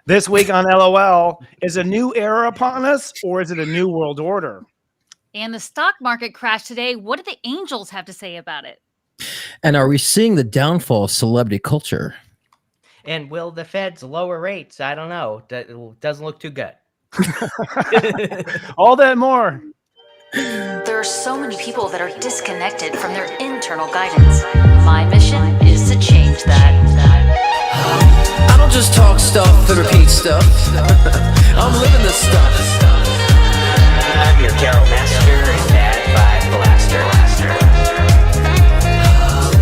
This week on LOL, is a new era upon us or is it a new world order? And the stock market crash today. What do the angels have to say about it? And are we seeing the downfall of celebrity culture? And will the feds lower rates? I don't know. It doesn't look too good. All that and more. There are so many people that are disconnected from their internal guidance. My mission is to change that. I don't just talk stuff and repeat stuff. I'm living this stuff. I'm your Carol Master and Bad Vibe Blaster.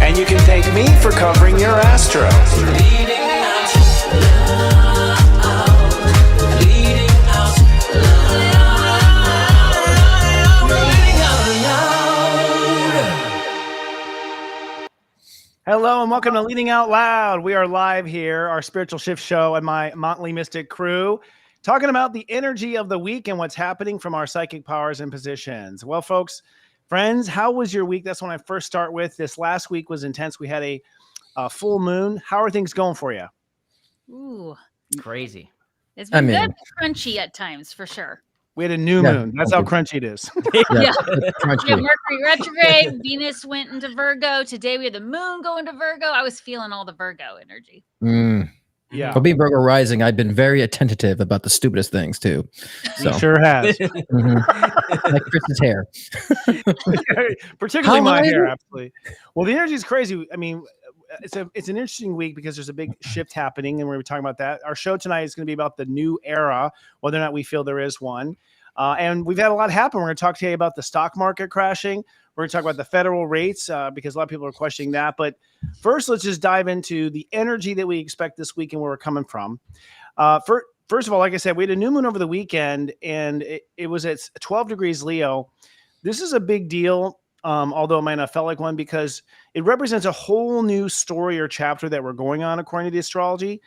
And you can thank me for covering your Astro. Leading out loud. Leading out loud. Leading out loud. Hello and welcome to Leading Out Loud. We are live here, our spiritual shift show and my Motley Mystic crew, talking about the energy of the week and what's happening from our psychic powers and positions. Well, folks, friends, how was your week? That's when I first start with. This last week was intense. We had a full moon. How are things going for you? Ooh, Crazy. it's been good, crunchy at times for sure. We had a new moon. That's how crunchy it is. Yeah. Mercury retrograde. Venus went into Virgo. Today we had the moon go into Virgo. I was feeling all the Virgo energy. Yeah. For being Virgo rising, I've been very attentive about the stupidest things too. So. He sure has. Like Chris's hair. Particularly my hair, absolutely. Well, the energy is crazy. I mean, it's an interesting week because there's a big shift happening, and we're talking about that. Our show tonight is going to be about the new era, whether or not we feel there is one. And we've had a lot happen. We're going to talk to you about the stock market crashing. We're going to talk about the federal rates because a lot of people are questioning that. But first, let's just dive into the energy that we expect this week and where we're coming from. First of all, like I said, we had a new moon over the weekend, and it was at 12 degrees Leo. This is a big deal, although it might not felt like one, because it represents a whole new story or chapter that we're going on according to the astrology.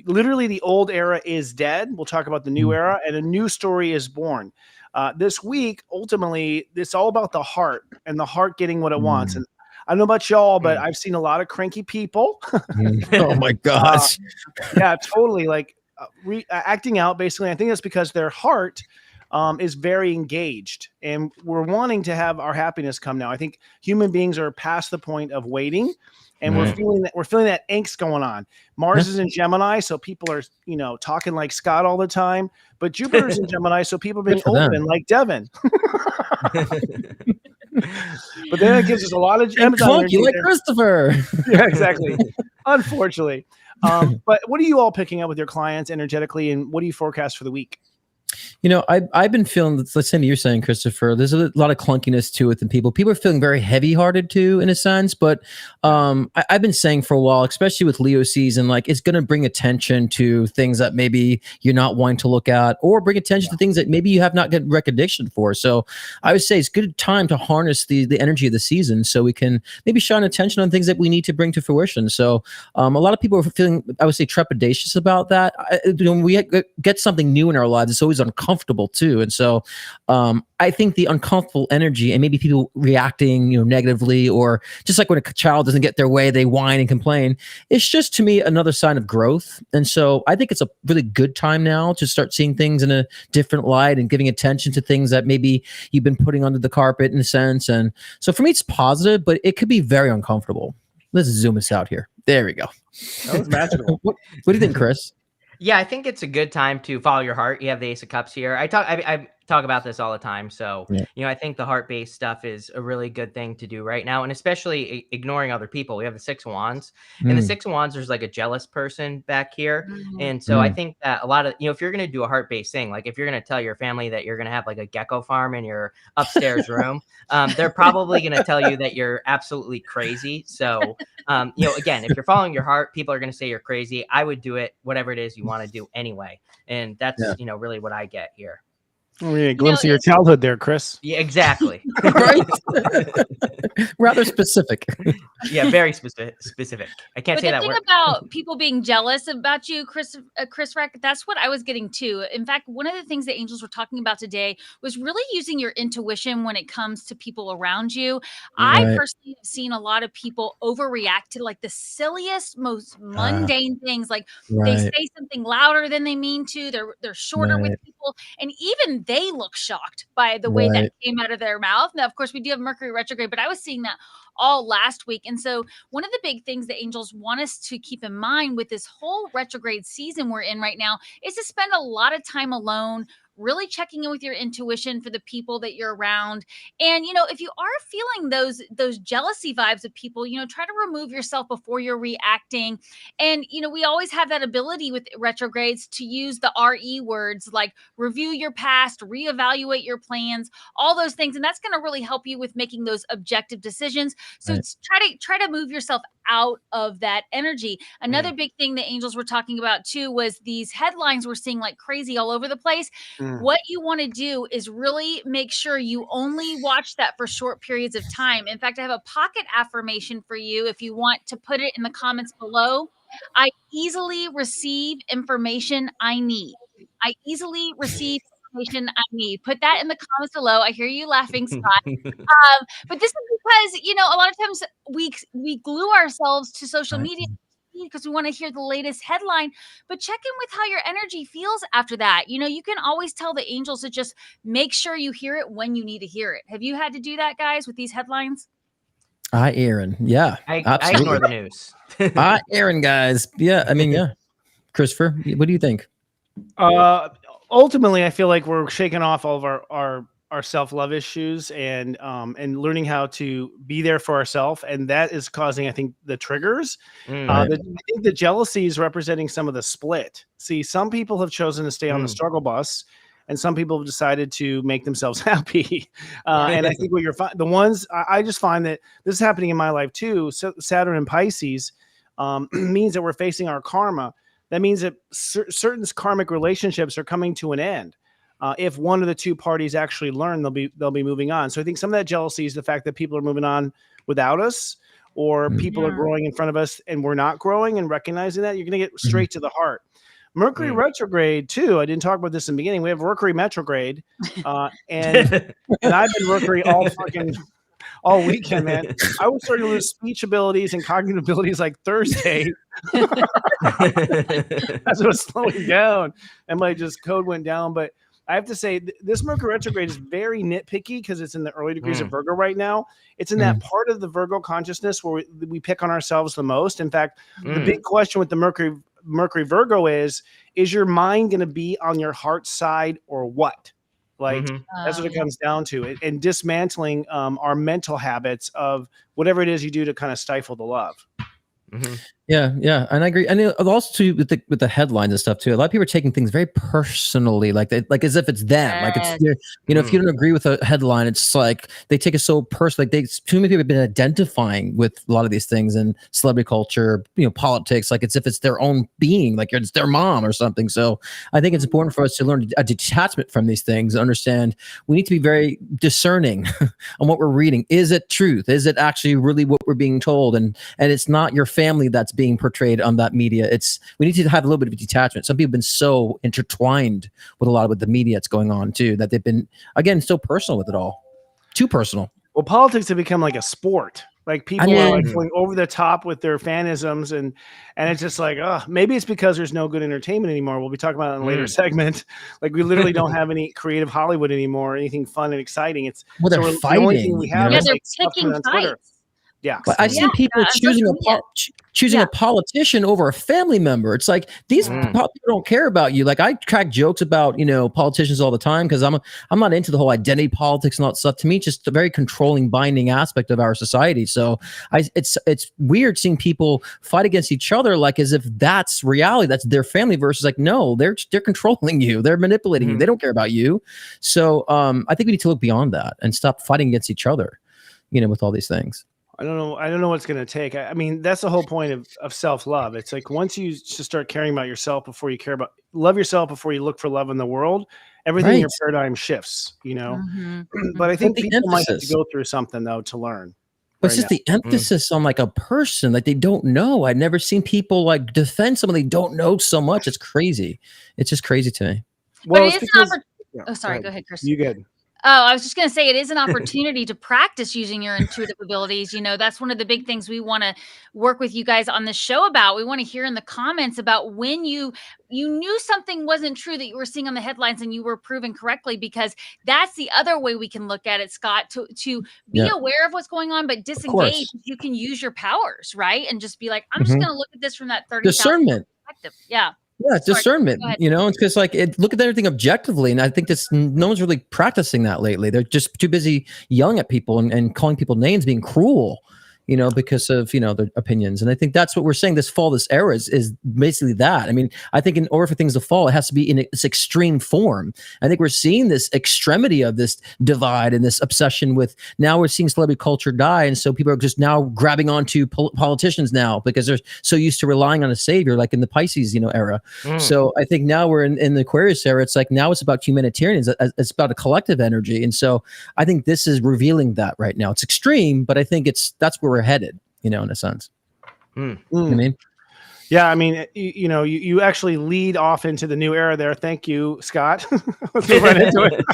Literally, the old era is dead. We'll talk about the new era, and a new story is born. This week, ultimately, it's all about the heart and the heart getting what it wants. And I don't know about y'all, but I've seen a lot of cranky people. Oh my gosh. Yeah, totally. Like acting out, basically. I think that's because their heart is very engaged, and we're wanting to have our happiness come now. I think human beings are past the point of waiting. And we're feeling that angst going on. Mars is in Gemini, so people are, talking like Scott all the time. But Jupiter's in Gemini, so people are being open like Devon. But then it gives us a lot of funky like Christopher. Yeah, exactly. Unfortunately. But what are you all picking up with your clients energetically, and what do you forecast for the week? I've been feeling, let's say you're saying, Christopher, there's a lot of clunkiness to it, and people are feeling very heavy-hearted too, in a sense. But I've been saying for a while, especially with Leo season, like it's going to bring attention to things that maybe you're not wanting to look at, or bring attention to things that maybe you have not gotten recognition for. So I would say it's a good time to harness the energy of the season, so we can maybe shine attention on things that we need to bring to fruition. So a lot of people are feeling, I would say, trepidatious about that. When we get something new in our lives, it's always uncomfortable too, and so I think the uncomfortable energy and maybe people reacting negatively, or just like when a child doesn't get their way, they whine and complain, it's just to me another sign of growth. And so I think it's a really good time now to start seeing things in a different light and giving attention to things that maybe you've been putting under the carpet in a sense. And so for me it's positive, but it could be very uncomfortable. Let's zoom us out here. There we go. That was magical. What do you think, Chris? Yeah, I think it's a good time to follow your heart. You have the Ace of Cups here. I talk about this all the time. So, I think the heart-based stuff is a really good thing to do right now, and especially ignoring other people. We have the Six of Wands, and the Six of Wands, there's like a jealous person back here. And so I think that a lot of, if you're going to do a heart-based thing, like if you're going to tell your family that you're going to have like a gecko farm in your upstairs room, they're probably going to tell you that you're absolutely crazy. So, again, if you're following your heart, people are going to say you're crazy. I would do it, whatever it is you want to do anyway. And that's, really what I get here. A glimpse of your childhood there, Chris. Yeah, exactly. Right? Rather specific. Yeah, very specific. I can't But say the that thing word. about people being jealous about you, Chris Reck, that's what I was getting too. In fact, one of the things that angels were talking about today was really using your intuition when it comes to people around you. I Right. personally have seen a lot of people overreact to like the silliest, most mundane things. Like they Right. say something louder than they mean to. They're shorter with Right. people, and even they look shocked by the way that came out of their mouth. Now, of course, we do have Mercury retrograde, but I was seeing that all last week. And so one of the big things that angels want us to keep in mind with this whole retrograde season we're in right now is to spend a lot of time alone, really checking in with your intuition for the people that you're around. And if you are feeling those jealousy vibes of people, try to remove yourself before you're reacting. And we always have that ability with retrogrades to use the RE words like review your past, reevaluate your plans, all those things. And that's going to really help you with making those objective decisions. So try to move yourself out of that energy. Another big thing the angels were talking about too was these headlines we're seeing like crazy all over the place. What you want to do is really make sure you only watch that for short periods of time. In fact, I have a pocket affirmation for you if you want to put it in the comments below. I easily receive information I need. I easily receive information I need. Put that in the comments below. I hear you laughing, Scott. But this is because, a lot of times we glue ourselves to social media because we want to hear the latest headline, but check in with how your energy feels after that. You can always tell the angels to just make sure you hear it when you need to hear it. Have you had to do that, guys, with these headlines? Aaron. Yeah. I ignore the news. Aaron, guys. Yeah. I mean, yeah. Christopher, what do you think? Ultimately, I feel like we're shaking off all of our self-love issues and learning how to be there for ourselves, and that is causing, I think, the triggers. I think the jealousy is representing some of the split. See, some people have chosen to stay on the struggle bus, and some people have decided to make themselves happy. And I think what the ones I just find that this is happening in my life too. So Saturn and Pisces means that we're facing our karma. That means that certain karmic relationships are coming to an end. If one of the two parties actually learn, they'll be moving on. So I think some of that jealousy is the fact that people are moving on without us, or people are growing in front of us and we're not growing, and recognizing that you're going to get straight to the heart. Mercury retrograde too. I didn't talk about this in the beginning. We have Mercury retrograde, and I've been Mercury all weekend, man. I was starting to lose speech abilities and cognitive abilities like Thursday. As it was slowing down, and my code went down. But I have to say, this Mercury retrograde is very nitpicky because it's in the early degrees of Virgo right now. It's in that part of the Virgo consciousness where we pick on ourselves the most. In fact, the big question with the Mercury Virgo is your mind going to be on your heart side or what? Like that's what it comes down to, and dismantling our mental habits of whatever it is you do to kind of stifle the love. Yeah, and I agree. And also too, with the headlines and stuff too. A lot of people are taking things very personally, like as if it's them. Like it's if you don't agree with a headline, it's like they take it so personally. Like too many people have been identifying with a lot of these things in celebrity culture, politics, like it's if it's their own being, like it's their mom or something. So I think it's important for us to learn a detachment from these things. Understand we need to be very discerning on what we're reading. Is it truth? Is it actually really what we're being told? And it's not your family that's being portrayed on that media. We need to have a little bit of detachment. Some people have been so intertwined with the media that's going on too, that they've been, again, so personal with it all. Too personal. Well, politics have become like a sport. Like people are like going over the top with their fanisms, and it's just like, maybe it's because there's no good entertainment anymore. We'll be talking about it in a later segment. Like we literally don't have any creative Hollywood anymore, anything fun and exciting. They're fighting. The only thing we have is they're like picking on Twitter. fights. Yeah, but I've seen people choosing a politician over a family member. It's like these people don't care about you. Like I crack jokes about politicians all the time because I'm not into the whole identity politics and all that stuff. To me, it's just a very controlling, binding aspect of our society. So it's weird seeing people fight against each other like as if that's reality. That's their family versus like no, they're controlling you. They're manipulating you. They don't care about you. So I think we need to look beyond that and stop fighting against each other. With all these things. I don't know. I don't know what's going to take. I mean, that's the whole point of self-love. It's like once you just start caring about yourself before you care about love yourself before you look for love in the world, everything in your paradigm shifts, you know. But I think the people might have to emphasis. go through something though to learn. But it's just the emphasis on like a person like they don't know. I've never seen people like defend someone they don't know so much. It's crazy. It's just crazy to me. Well, But it's it is an because Oh, sorry. Go ahead, Chris. You good? Oh, I was just going to say it is an opportunity to practice using your intuitive abilities. You know, that's one of the big things we want to work with you guys on this show about. We want to hear in the comments about when you knew something wasn't true that you were seeing on the headlines and you were proven correctly, because that's the other way we can look at it, Scott, to be aware of what's going on, but disengage. You can use your powers, right? And just be like, I'm just going to look at this from that 30,000 discernment perspective. Yeah. Yeah, it's discernment. You know, it's because like look at everything objectively, and I think this no one's really practicing that lately. They're just too busy yelling at people and calling people names, being cruel. You know, because of, you know, their opinions. And I think that's what we're saying this fall, this era is basically that. I mean, I think in order for things to fall, it has to be in its extreme form. I think we're seeing this extremity of this divide and this obsession with, now we're seeing celebrity culture die. And so people are just now grabbing onto politicians now because they're so used to relying on a savior, like in the Pisces, you know, era. So I think now we're in the Aquarius era. It's like, now it's about humanitarians. It's about a collective energy. And so I think this is revealing that right now. It's extreme, but I think that's where we're headed, you know, in a sense. You know what I mean? Yeah, I mean, you know, you actually lead off into the new era there. Thank you, Scott. Let's move right into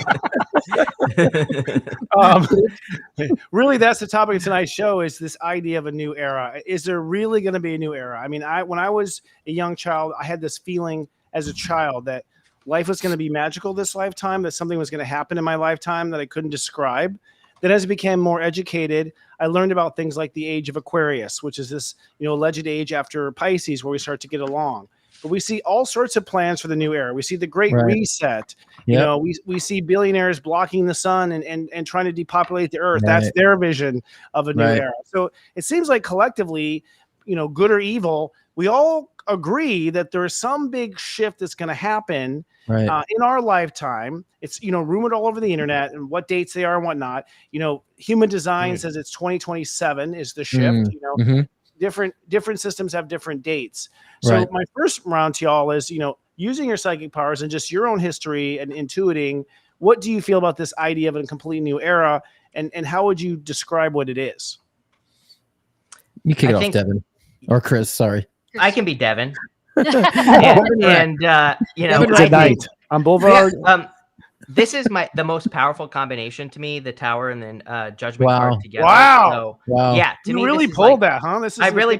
it. Really, that's the topic of tonight's show, is this idea of a new era. Is there really going to be a new era? I mean, when I was a young child, I had this feeling as a child that life was going to be magical this lifetime, that something was going to happen in my lifetime that I couldn't describe. Then as I became more educated, I learned about things like the age of Aquarius, which is this, you know, alleged age after Pisces where we start to get along. But we see all sorts of plans for the new era. We see the Great Reset. You know, we see billionaires blocking the sun and trying to depopulate the earth. That's their vision of a new era. So it seems like collectively, you know, good or evil, we all agree that there is some big shift that's going to happen in our lifetime. It's, you know, rumored all over the internet and what dates they are and whatnot. You know, human design says it's 2027 is the shift. You know, different systems have different dates. So my first round to y'all is, you know, using your psychic powers and just your own history and intuiting, what do you feel about this idea of a complete new era, and how would you describe what it is? You kick it off, Devon. Or Chris, sorry. I can be Devon. and you know, I'm Boulevard. This is the most powerful combination to me, the Tower and then Judgment card together. Wow. So, yeah, to me, really this pulled is like, that, huh? This is I really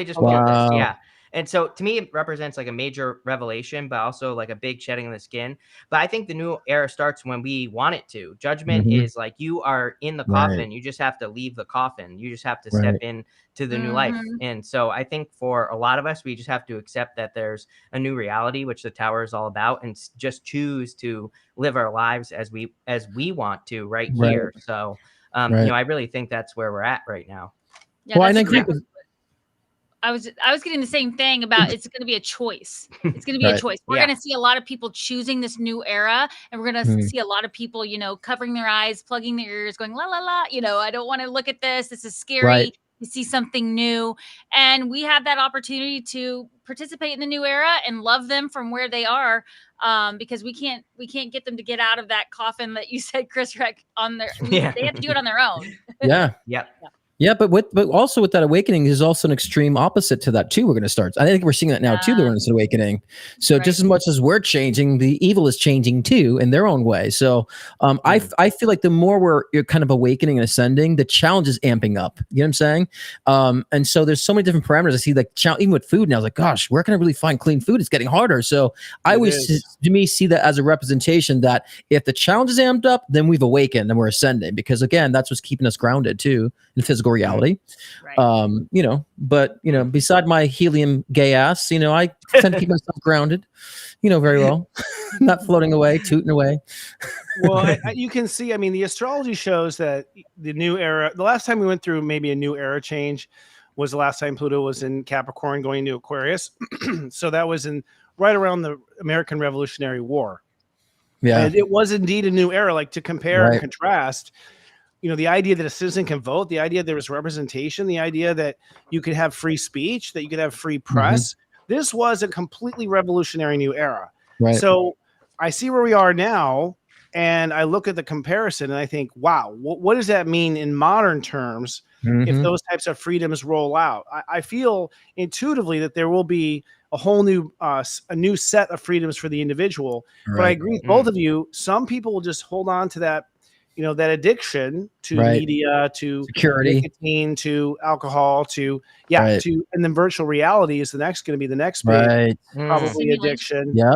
just pulled this. Yeah. Wow. And so to me, it represents like a major revelation, but also like a big shedding of the skin. But I think the new era starts when we want it to. Judgment is like you are in the coffin. You just have to leave the coffin. You just have to step in to the new life. And so I think for a lot of us, we just have to accept that there's a new reality, which the Tower is all about, and just choose to live our lives as we want to here. So, you know, I really think that's where we're at right now. Yeah, well, I agree. I was getting the same thing about it's going to be a choice. It's going to be a choice. We're going to see a lot of people choosing this new era, and we're going to see a lot of people, you know, covering their eyes, plugging their ears, going la la la. You know, I don't want to look at this. This is scary. You see something new, and we have that opportunity to participate in the new era and love them from where they are, because we can't get them to get out of that coffin that you said, Chris, Reck, on their. They have to do it on their own. Yeah, but also with that awakening is also an extreme opposite to that too. We're going to start. I think we're seeing that now too. They're in this awakening. So just as much as we're changing, the evil is changing too in their own way. So I feel like the more you're kind of awakening and ascending, the challenge is amping up. You know what I'm saying? And so there's so many different parameters. I see like even with food now. I was like, gosh, where can I really find clean food? It's getting harder. So I always, to me, see that as a representation that if the challenge is amped up, then we've awakened and we're ascending, because again, that's what's keeping us grounded too in physical reality. You know, but you know, beside my helium gay ass, you know, I tend to keep myself grounded, you know, very well, not floating away, tooting away. Well, you can see, I mean, the astrology shows that the new era, the last time we went through maybe a new era change was the last time Pluto was in Capricorn going to Aquarius. So that was right around the American Revolutionary War. And it was indeed a new era, like to compare and contrast. the idea that a citizen can vote, the idea there was representation, the idea that you could have free speech, that you could have free press. This was a completely revolutionary new era. Right. So I see where we are now, and I look at the comparison and I think, wow, what does that mean in modern terms if those types of freedoms roll out? I feel intuitively that there will be a whole new a new set of freedoms for the individual. Right. But I agree with both of you. Some people will just hold on to that, that addiction to media, to security, nicotine, to alcohol, to and then virtual reality is going to be the next big probably addiction. Yep.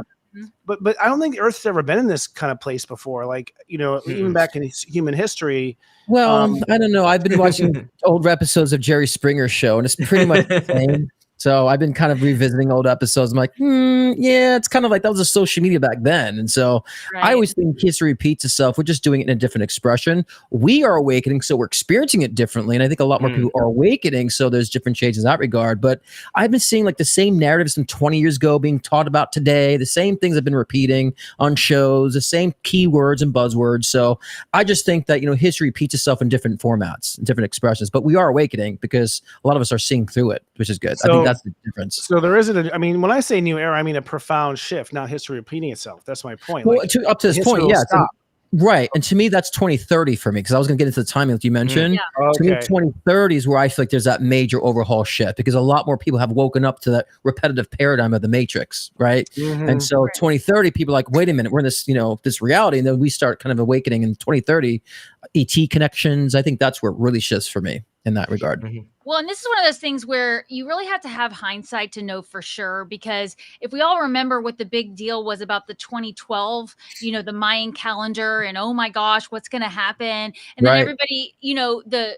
But I don't think the Earth's ever been in this kind of place before. Like, even back in human history. Well, I don't know. I've been watching old episodes of Jerry Springer's show, and it's pretty much the same. So I've been kind of revisiting old episodes. I'm like, yeah, it's kind of like that was a social media back then. And so I always think history repeats itself. We're just doing it in a different expression. We are awakening, so we're experiencing it differently. And I think a lot more people are awakening, so there's different changes in that regard. But I've been seeing like the same narratives from 20 years ago being taught about today. The same things have been repeating on shows, the same keywords and buzzwords. So I just think that, history repeats itself in different formats, in different expressions. But we are awakening because a lot of us are seeing through it, which is good. I think that's the difference. So there isn't when I say new era, I mean a profound shift, not history repeating itself. That's my point. Well, up to this point, yeah. Right. And to me, that's 2030 for me, because I was going to get into the timing that you mentioned. To me, 2030 is where I feel like there's that major overhaul shift, because a lot more people have woken up to that repetitive paradigm of the Matrix, right? And so 2030, people are like, wait a minute, we're in this, this reality. And then we start kind of awakening in 2030, ET connections. I think that's where it really shifts for me in that regard. Well, and this is one of those things where you really have to have hindsight to know for sure, because if we all remember what the big deal was about the 2012, the Mayan calendar, and oh my gosh, what's going to happen? And then everybody, the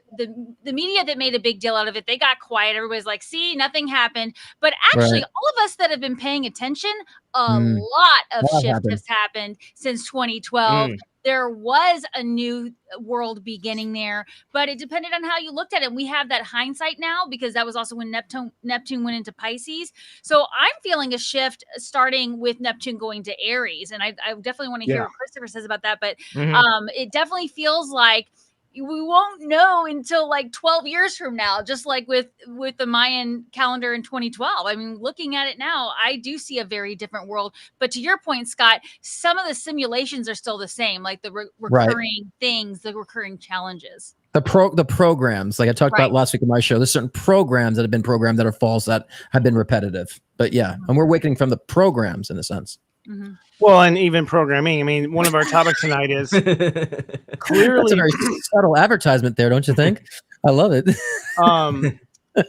media that made a big deal out of it, they got quiet. Everybody's like, see, nothing happened. But actually, all of us that have been paying attention, a lot of shift has happened since 2012. There was a new world beginning there, but it depended on how you looked at it. We have that hindsight now, because that was also when Neptune went into Pisces. So I'm feeling a shift starting with Neptune going to Aries. And I definitely want to hear what Christopher says about that. But it definitely feels like we won't know until like 12 years from now, just like with the Mayan calendar in 2012. I mean, looking at it now, I do see a very different world. But to your point, Scott, some of the simulations are still the same, like the recurring things, the recurring challenges. The programs, like I talked about last week in my show, there's certain programs that have been programmed that are false, that have been repetitive. But yeah, and we're awakening from the programs in a sense. Well, and even programming. I mean, one of our topics tonight is clearly that's a very subtle advertisement there, don't you think? I love it.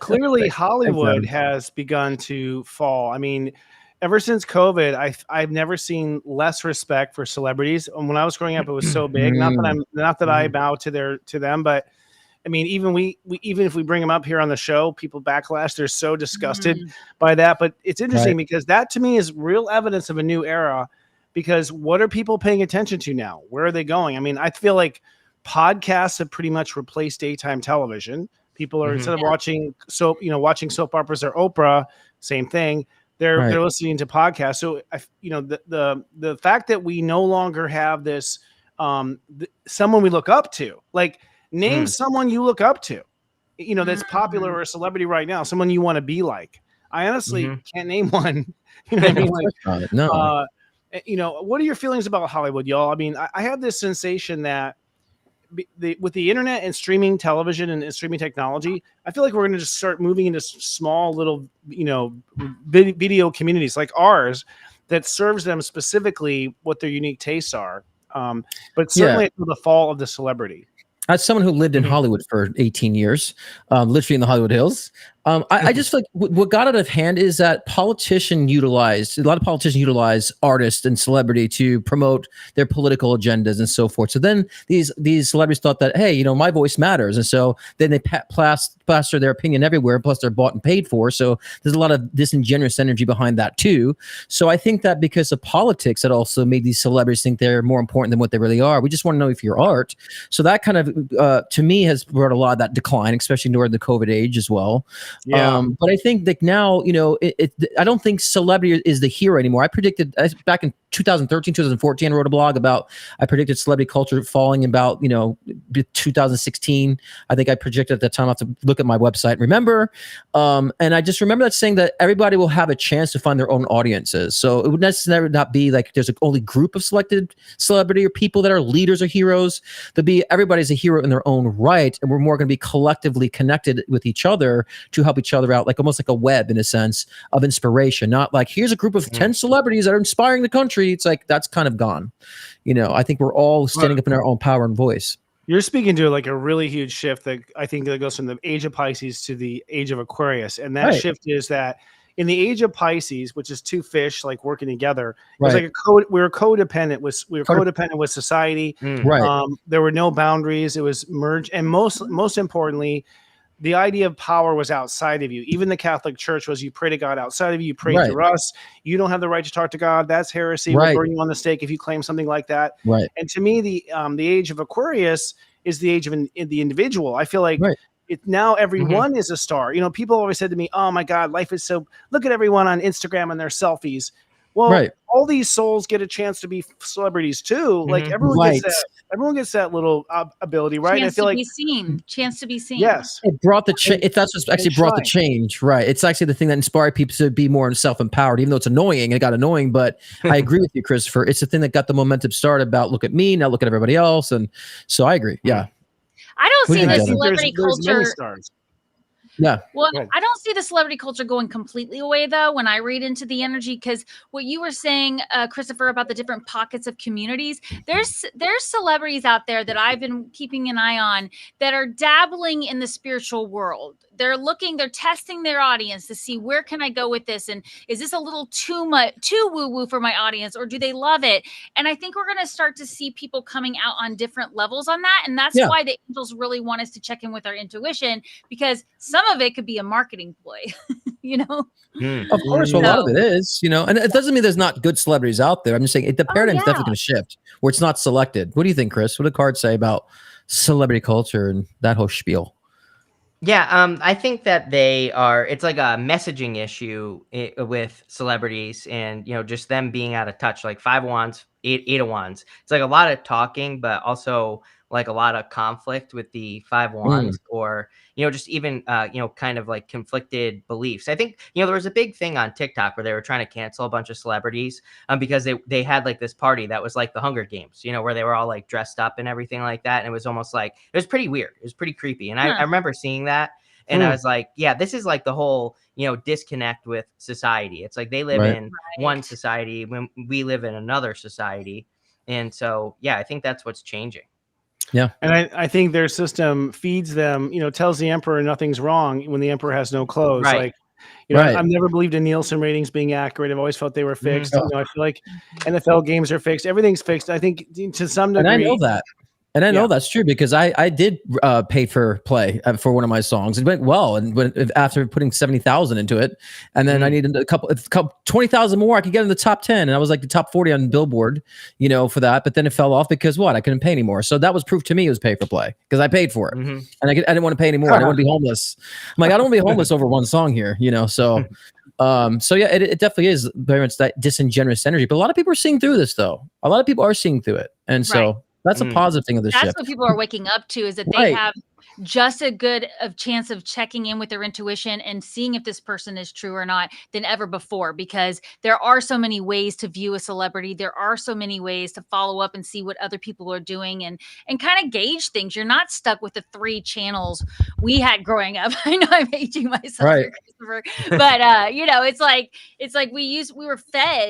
Clearly, Hollywood has begun to fall. I mean, ever since COVID, I've never seen less respect for celebrities. And when I was growing up, it was so big. Not that I bow to them, but I mean, even if we bring them up here on the show, people backlash. They're so disgusted by that. But it's interesting because that to me is real evidence of a new era. Because what are people paying attention to now? Where are they going? I mean, I feel like podcasts have pretty much replaced daytime television. People are instead of watching soap operas or Oprah, same thing. They're listening to podcasts. So the fact that we no longer have this someone we look up to, like. Name someone you look up to, that's popular or a celebrity right now, someone you want to be like. I honestly can't name one. I mean? Like, no. What are your feelings about Hollywood, y'all? I mean, I have this sensation that with the internet and streaming television and streaming technology, I feel like we're going to just start moving into small little, video communities like ours that serves them specifically what their unique tastes are. But certainly the fall of the celebrity. As someone who lived in Hollywood for 18 years, literally in the Hollywood Hills, I just feel like what got out of hand is that a lot of politicians utilize artists and celebrity to promote their political agendas and so forth. So then these celebrities thought that, hey, my voice matters. And so then they plaster their opinion everywhere, plus they're bought and paid for. So there's a lot of disingenuous energy behind that too. So I think that because of politics, it also made these celebrities think they're more important than what they really are. We just want to know if you're art. So that kind of, to me, has brought a lot of that decline, especially during the COVID age as well. But I think that now, I don't think celebrity is the hero anymore. I predicted back in 2013, 2014, I wrote a blog about, I predicted celebrity culture falling about, 2016. I think I projected at that time. I have to look at my website and remember. And I just remember that saying that everybody will have a chance to find their own audiences. So it would necessarily not be like there's an only group of selected celebrity or people that are leaders or heroes. Everybody's a hero in their own right. And we're more going to be collectively connected with each other to help each other out, like almost like a web in a sense of inspiration, not like here's a group of 10 celebrities that are inspiring the country. It's like that's kind of gone. I think we're all standing up in our own power and voice. You're speaking to like a really huge shift that I think that goes from the age of Pisces to the age of Aquarius. And that shift is that in the age of Pisces, which is two fish like working together, it was like we were codependent with society. Right. There were no boundaries. It was merged. And most importantly, the idea of power was outside of you. Even the Catholic Church was you pray to God outside of you. You pray through us. You don't have the right to talk to God. That's heresy. We'll burn you on the stake if you claim something like that. Right. And to me, the age of Aquarius is the age of the individual. I feel like now everyone is a star. People always said to me, "Oh my God, life is so." Look at everyone on Instagram and their selfies. Well, all these souls get a chance to be celebrities too. Like everyone gets that little ability, right? Chance I feel to like be seen. Chance to be seen. Yes, it brought the change. That's what actually brought the change, right? It's actually the thing that inspired people to be more self-empowered, even though it's annoying. It got annoying, but I agree with you, Christopher. It's the thing that got the momentum started. About look at me now, look at everybody else, and so I agree. Yeah, I don't see the celebrity there's many culture. stars. Yeah. Well, I don't see the celebrity culture going completely away, though, when I read into the energy, because what you were saying, Christopher, about the different pockets of communities, there's celebrities out there that I've been keeping an eye on that are dabbling in the spiritual world. They're testing their audience to see where can I go with this? And is this a little too woo-woo for my audience, or do they love it? And I think we're going to start to see people coming out on different levels on that. And that's why the angels really want us to check in with our intuition, because some of it could be a marketing ploy, Of course, a lot of it is, and it doesn't mean there's not good celebrities out there. I'm just saying the paradigm's definitely going to shift where it's not selected. What do you think, Chris? What do cards say about celebrity culture and that whole spiel? Yeah, I think that it's like a messaging issue with celebrities and, just them being out of touch, like 5 of Wands, 8 of Wands. It's like a lot of talking, but also like a lot of conflict with the 5 of Wands or, just even, kind of like conflicted beliefs. I think, there was a big thing on TikTok where they were trying to cancel a bunch of celebrities because they had like this party that was like the Hunger Games, where they were all like dressed up and everything like that. And it was almost like, it was pretty weird. It was pretty creepy. And I remember seeing that and I was like, yeah, this is like the whole, disconnect with society. It's like they live in one society when we live in another society. And so, yeah, I think that's what's changing. Yeah. And I think their system feeds them, tells the emperor nothing's wrong when the emperor has no clothes. Right. Like, I've never believed in Nielsen ratings being accurate. I've always felt they were fixed. I feel like NFL games are fixed. Everything's fixed. I think to some degree. And I know that. And I know that's true because I did pay for play for one of my songs. It went well, and after putting 70,000 into it, and then I needed a couple 20,000 more, I could get in the top 10, and I was like the top 40 on Billboard, for that. But then it fell off because I couldn't pay anymore. So that was proof to me it was pay for play because I paid for it, and I didn't want to pay anymore. I didn't want to be homeless. I'm like, I don't want to be homeless over one song here, So. So yeah, it definitely is very much that disingenuous energy. But a lot of people are seeing through this, though. A lot of people are seeing through it, and so. That's a positive thing of this shift. That's what people are waking up to, is that they have just a good chance of checking in with their intuition and seeing if this person is true or not than ever before, because there are so many ways to view a celebrity. There are so many ways to follow up and see what other people are doing and kind of gauge things. You're not stuck with the 3 channels we had growing up. I know I'm aging myself here, Christopher, but it's like we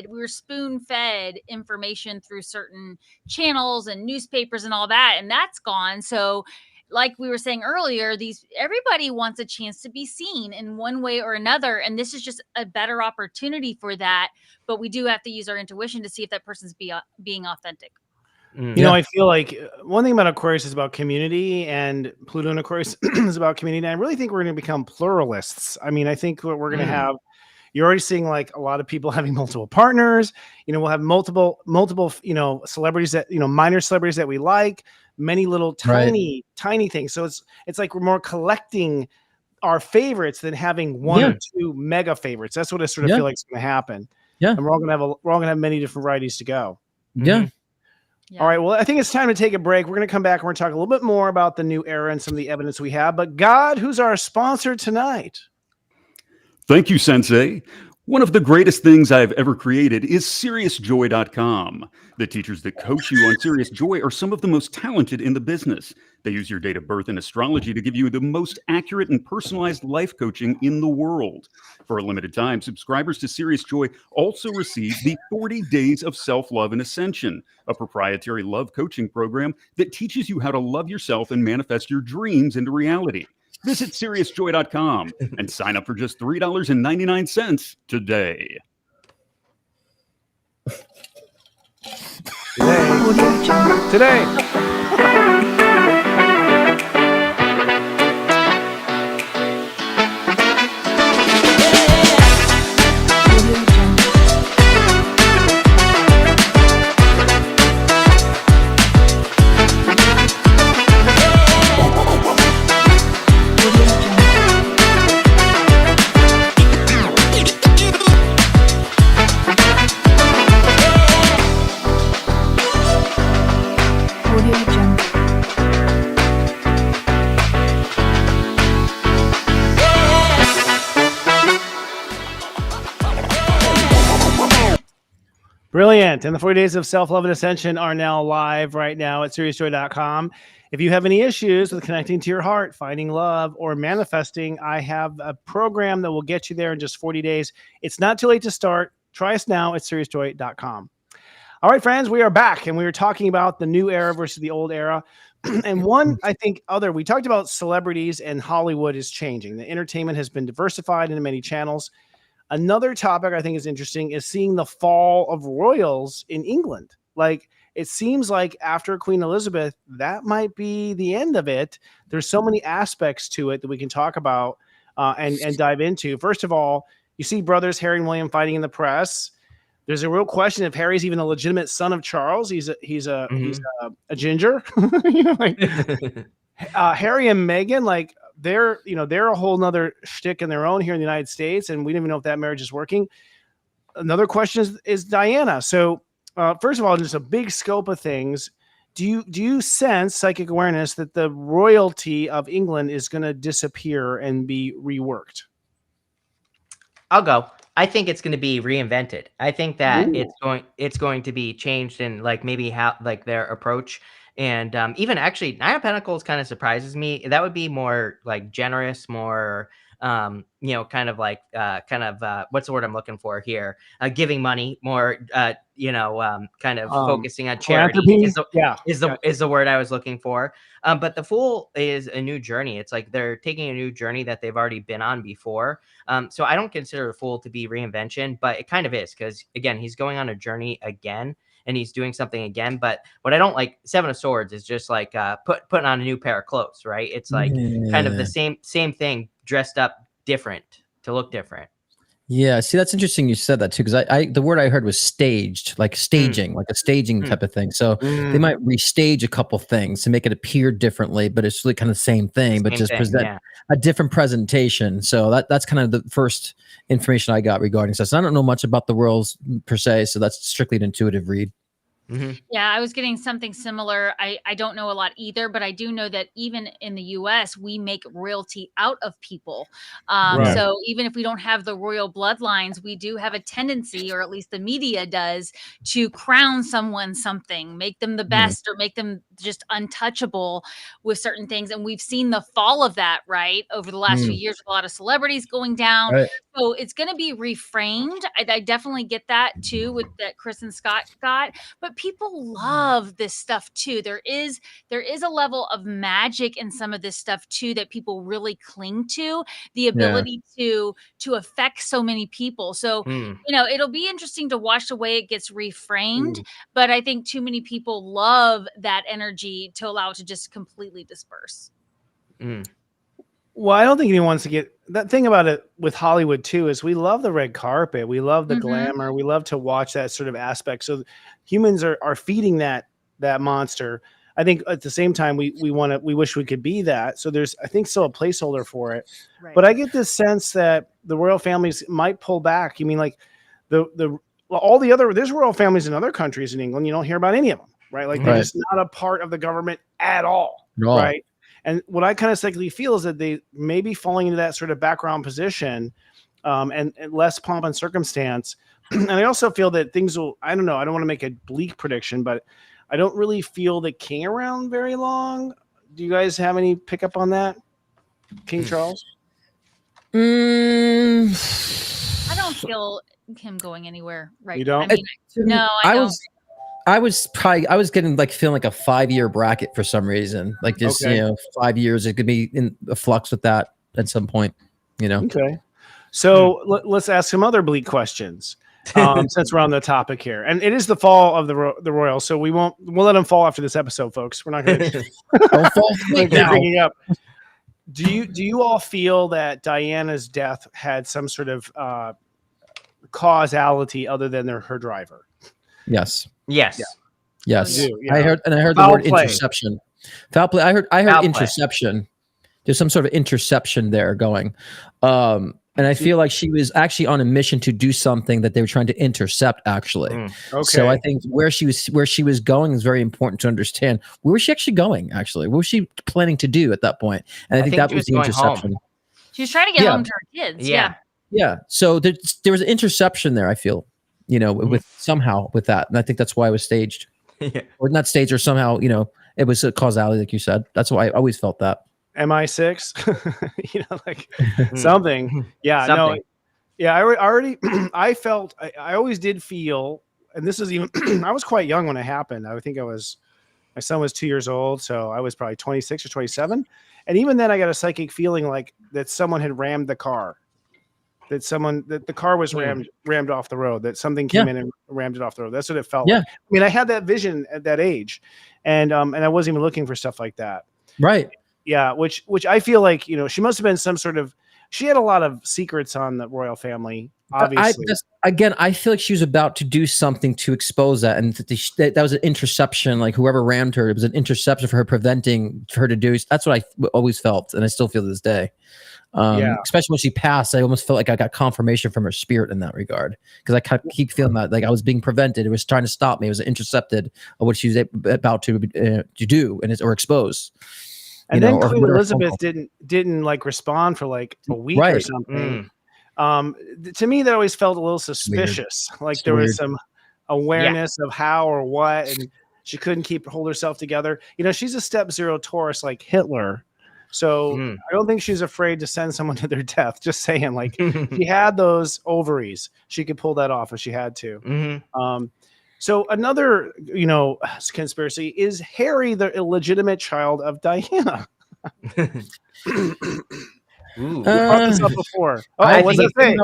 were spoon fed information through certain channels and newspapers and all that, and that's gone. So like we were saying earlier, everybody wants a chance to be seen in one way or another. And this is just a better opportunity for that. But we do have to use our intuition to see if that person's being authentic. I feel like one thing about Aquarius is about community, and Pluto in Aquarius is about community. And I really think we're going to become pluralists. I mean, I think what we're going to have, you're already seeing like a lot of people having multiple partners. We'll have multiple, celebrities that, minor celebrities that we like, many little tiny things. So it's like we're more collecting our favorites than having one or two mega favorites. That's what I sort of feel like is going to happen. Yeah. And we're all gonna have many different varieties to go. Yeah. Yeah. All right. Well, I think it's time to take a break. We're going to come back and we're going to talk a little bit more about the new era and some of the evidence we have. But God, who's our sponsor tonight? Thank you, Sensei. One of the greatest things I've ever created is SeriousJoy.com. The teachers that coach you on Serious Joy are some of the most talented in the business. They use your date of birth and astrology to give you the most accurate and personalized life coaching in the world. For a limited time, subscribers to Serious Joy also receive the 40 Days of Self-Love and Ascension, a proprietary love coaching program that teaches you how to love yourself and manifest your dreams into reality. Visit SeriousJoy.com and sign up for just $3.99 today. Today. Brilliant. And the 40 Days of Self-Love and Ascension are now live right now at SeriousJoy.com. If you have any issues with connecting to your heart, finding love, or manifesting, I have a program that will get you there in just 40 days. It's not too late to start. Try us now at SeriousJoy.com. All right, friends, we are back, and we were talking about the new era versus the old era. And one, I think, we talked about celebrities, and Hollywood is changing. The entertainment has been diversified into many channels. Another topic I think is interesting is seeing the fall of royals in England. Like, it seems like after Queen Elizabeth, that might be the end of it. There's so many aspects to it that we can talk about and dive into. First of all, you see brothers Harry and William fighting in the press. There's a real question if Harry's even a legitimate son of Charles. He's a ginger. You know, like, Harry and Meghan, like, they're a whole nother shtick in their own here in the United States, and we don't even know if that marriage is working. Another question is Diana. So first of all, just a big scope of things. Do you sense psychic awareness that the royalty of England is going to disappear and be reworked? I'll go. I think it's going to be reinvented. I think that Ooh. it's going to be changed in like maybe how like their approach. And even actually, Nine of Pentacles kind of surprises me. That would be more like generous, more kind of like what's the word I'm looking for here? Giving money, more kind of focusing on charity is the word I was looking for. But the Fool is a new journey. It's like they're taking a new journey that they've already been on before. So I don't consider the Fool to be reinvention, but it kind of is, because again, he's going on a journey again. And he's doing something again. But what I don't like, Seven of Swords is just like putting on a new pair of clothes, right? It's like kind of the same thing dressed up different to look different. Yeah, see, that's interesting you said that too, because I the word I heard was staged, like staging, like a staging type of thing. So they might restage a couple things to make it appear differently, but it's really kind of the same thing, but just present a different presentation. So that's kind of the first information I got regarding this. So I don't know much about the royals per se, so that's strictly an intuitive read. Yeah, I was getting something similar. I don't know a lot either, but I do know that even in the US, we make royalty out of people. So even if we don't have the royal bloodlines, we do have a tendency, or at least the media does, to crown someone something, make them the best, or make them just untouchable with certain things. And we've seen the fall of that, right, over the last few years with a lot of celebrities going down. Right. So it's going to be reframed. I definitely get that too, with that Chris and Scott got. But people love this stuff too. There is a level of magic in some of this stuff too that people really cling to, the ability to affect so many people. So, it'll be interesting to watch the way it gets reframed, but I think too many people love that energy to allow it to just completely disperse. Well, I don't think anyone wants to get that thing about it with Hollywood too, is we love the red carpet. We love the glamour. We love to watch that sort of aspect. So humans are feeding that monster. I think at the same time, we wish we could be that. So there's, I think, still a placeholder for it. Right. But I get this sense that the royal families might pull back. You mean like the well, all the other there's royal families in other countries in England. You don't hear about any of them, right? Like they're Right. just not a part of the government at all, At all. right? And what I kind of psychically feel is that they may be falling into that sort of background position, and less pomp and circumstance. And I also feel that things will. I don't know. I don't want to make a bleak prediction, but I don't really feel the king around very long. Do you guys have any pickup on that, King Charles? I don't feel him going anywhere right You don't? now. I mean, no, I don't. I was getting like feeling like a 5-year bracket for some reason. Like just, Okay. 5 years, it could be in a flux with that at some point, Okay. So let's ask some other bleak questions. Since we're on the topic here, and it is the fall of the Royals, so we'll let them fall after this episode, folks. We're not going to Don't fall asleep now. bringing up. Do you all feel that Diana's death had some sort of causality other than her driver? Yes. Yes. Yeah. Yes. You do, yeah. I heard the Foul word play. interception. Foul play. I heard Foul play. interception. There's some sort of interception there going. And I feel like she was actually on a mission to do something that they were trying to intercept, actually. Okay. So I think where she was going is very important to understand. Where was she actually going, actually? What was she planning to do at that point? And I think that she was the going home. interception. She was trying to get Yeah. home to her kids. Yeah. Yeah. So there was an interception there, I feel, with somehow with that. And I think that's why it was staged. Yeah. Or not staged, or somehow, it was a causality, like you said. That's why I always felt that. MI6, like something. Yeah, Something. no, yeah. I already, I felt, I always did feel, and this is even, I was quite young when it happened. I think my son was 2 years old, so I was probably 26 or 27. And even then, I got a psychic feeling like that someone had rammed the car, that the car was rammed off the road, that something came in and rammed it off the road. That's what it felt like. I mean, I had that vision at that age, and I wasn't even looking for stuff like that. Right. Yeah, which I feel like, she must have been some sort of, she had a lot of secrets on the royal family, obviously. I feel like she was about to do something to expose that, and that was an interception. Like whoever rammed her, it was an interception for her to do. That's what I always felt, and I still feel to this day. Especially when she passed, I almost felt like I got confirmation from her spirit in that regard, because I keep feeling that like I was being prevented. It was trying to stop me. It was intercepted of what she was about to do or expose. And then Queen Elizabeth didn't like respond for like a week or something. To me, that always felt a little suspicious. Like there was some awareness of how or what, and she couldn't hold herself together. She's a step 0 Taurus like Hitler. So I don't think she's afraid to send someone to their death. Just saying, like she had those ovaries, she could pull that off if she had to. So another, conspiracy is Harry the illegitimate child of Diana. Ooh. We brought this up before. I What's think it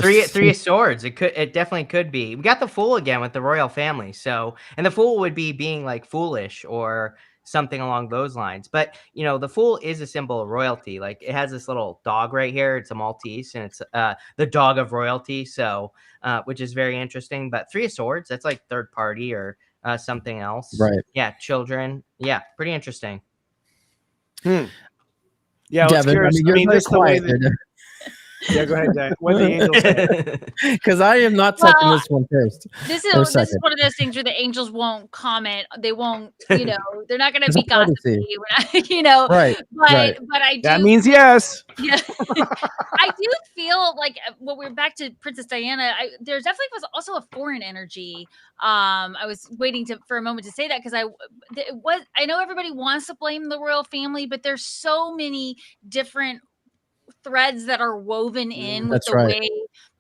say? Three of Swords. It definitely could be. We got the Fool again with the royal family. So, and the Fool would be being like foolish or something along those lines. But the Fool is a symbol of royalty. Like it has this little dog right here. It's a Maltese, and it's the dog of royalty. So, which is very interesting. But Three of Swords, that's like third party or something else. Right. Yeah, children. Yeah, pretty interesting. Yeah, Devin, you're very quiet. Yeah, go ahead, Dan. What the angels say? Because I am not touching this one first. This is one of those things where the angels won't comment. They won't, they're not going to be gossipy. Right. But I do. That means yes. Yeah. I do feel like we're back to Princess Diana. There definitely was also a foreign energy. I was waiting for a moment to say that because I know everybody wants to blame the royal family, but there's so many different threads that are woven in with the way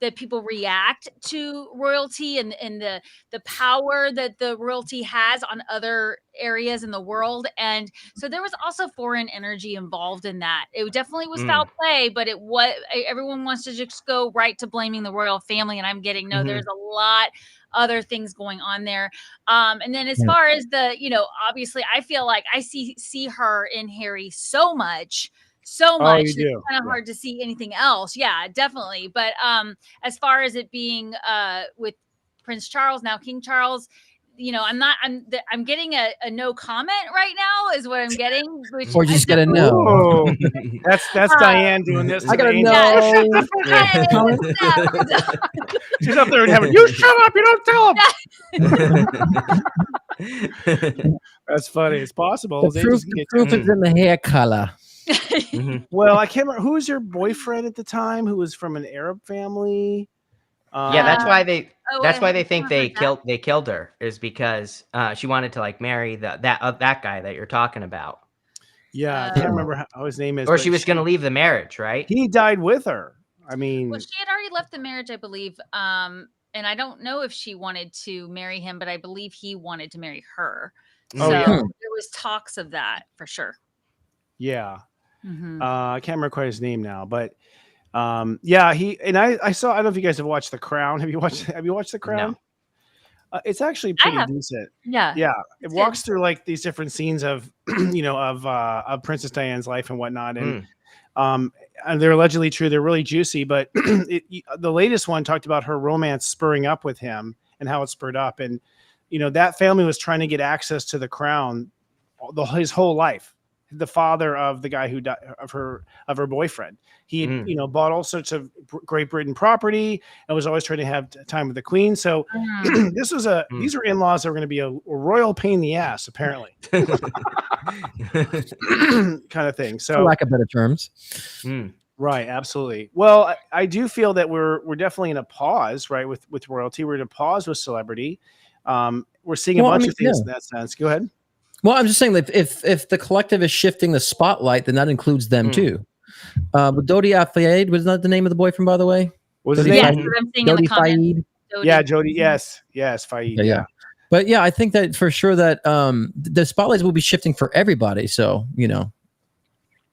that people react to royalty and the power that the royalty has on other areas in the world. And so there was also foreign energy involved in that. It definitely was foul play, but everyone wants to just go right to blaming the royal family. And I'm getting, there's a lot other things going on there. And then as far as obviously I feel like I see her in Harry so much. It's kind of hard to see anything else. Yeah, definitely. But as far as it being with Prince Charles, now King Charles, I'm getting a no comment right now is what I'm getting. Which Or you just gotta know. Whoa. That's Diane doing this. I to the gotta angel. know. She's up there in heaven. You shut up! You don't tell him. That's funny. It's possible. The proof is in the hair color. Well, I can't remember who was your boyfriend at the time. Who was from an Arab family? Yeah, that's why they. That's why they think they killed. killed her, is because she wanted to like marry that guy that you're talking about. Yeah, I can't remember how his name is. Or she was going to leave the marriage, right? He died with her. I mean, Well, she had already left the marriage, I believe. And I don't know if she wanted to marry him, but I believe he wanted to marry her. So there was talks of that for sure. Yeah. I can't remember quite his name now, but yeah, I saw. I don't know if you guys have watched The Crown. Have you watched The Crown? No. It's actually pretty decent. Yeah. It walks through like these different scenes of of Princess Diana's life and whatnot, and they're allegedly true. They're really juicy, but the latest one talked about her romance spurring up with him and how it spurred up, and that family was trying to get access to the crown his whole life. The father of the guy who died of her boyfriend, he had, bought all sorts of Great Britain property and was always trying to have time with the queen. So these are in-laws that were going to be a royal pain in the ass, apparently, kind of thing. So, for lack of better terms, right, absolutely. Well, I do feel that we're definitely in a pause, right, with royalty. We're in a pause with celebrity. We're seeing a bunch of things in that sense. Go ahead. Well, I'm just saying that if the collective is shifting the spotlight, then that includes them too. But Dodi Al-Fayed, was that the name of the boyfriend, by the way? Was his name? Yes, I'm seeing in the comments. Yeah, Jody. Yes, Fayed. Yeah. But yeah, I think that for sure that the spotlights will be shifting for everybody. So and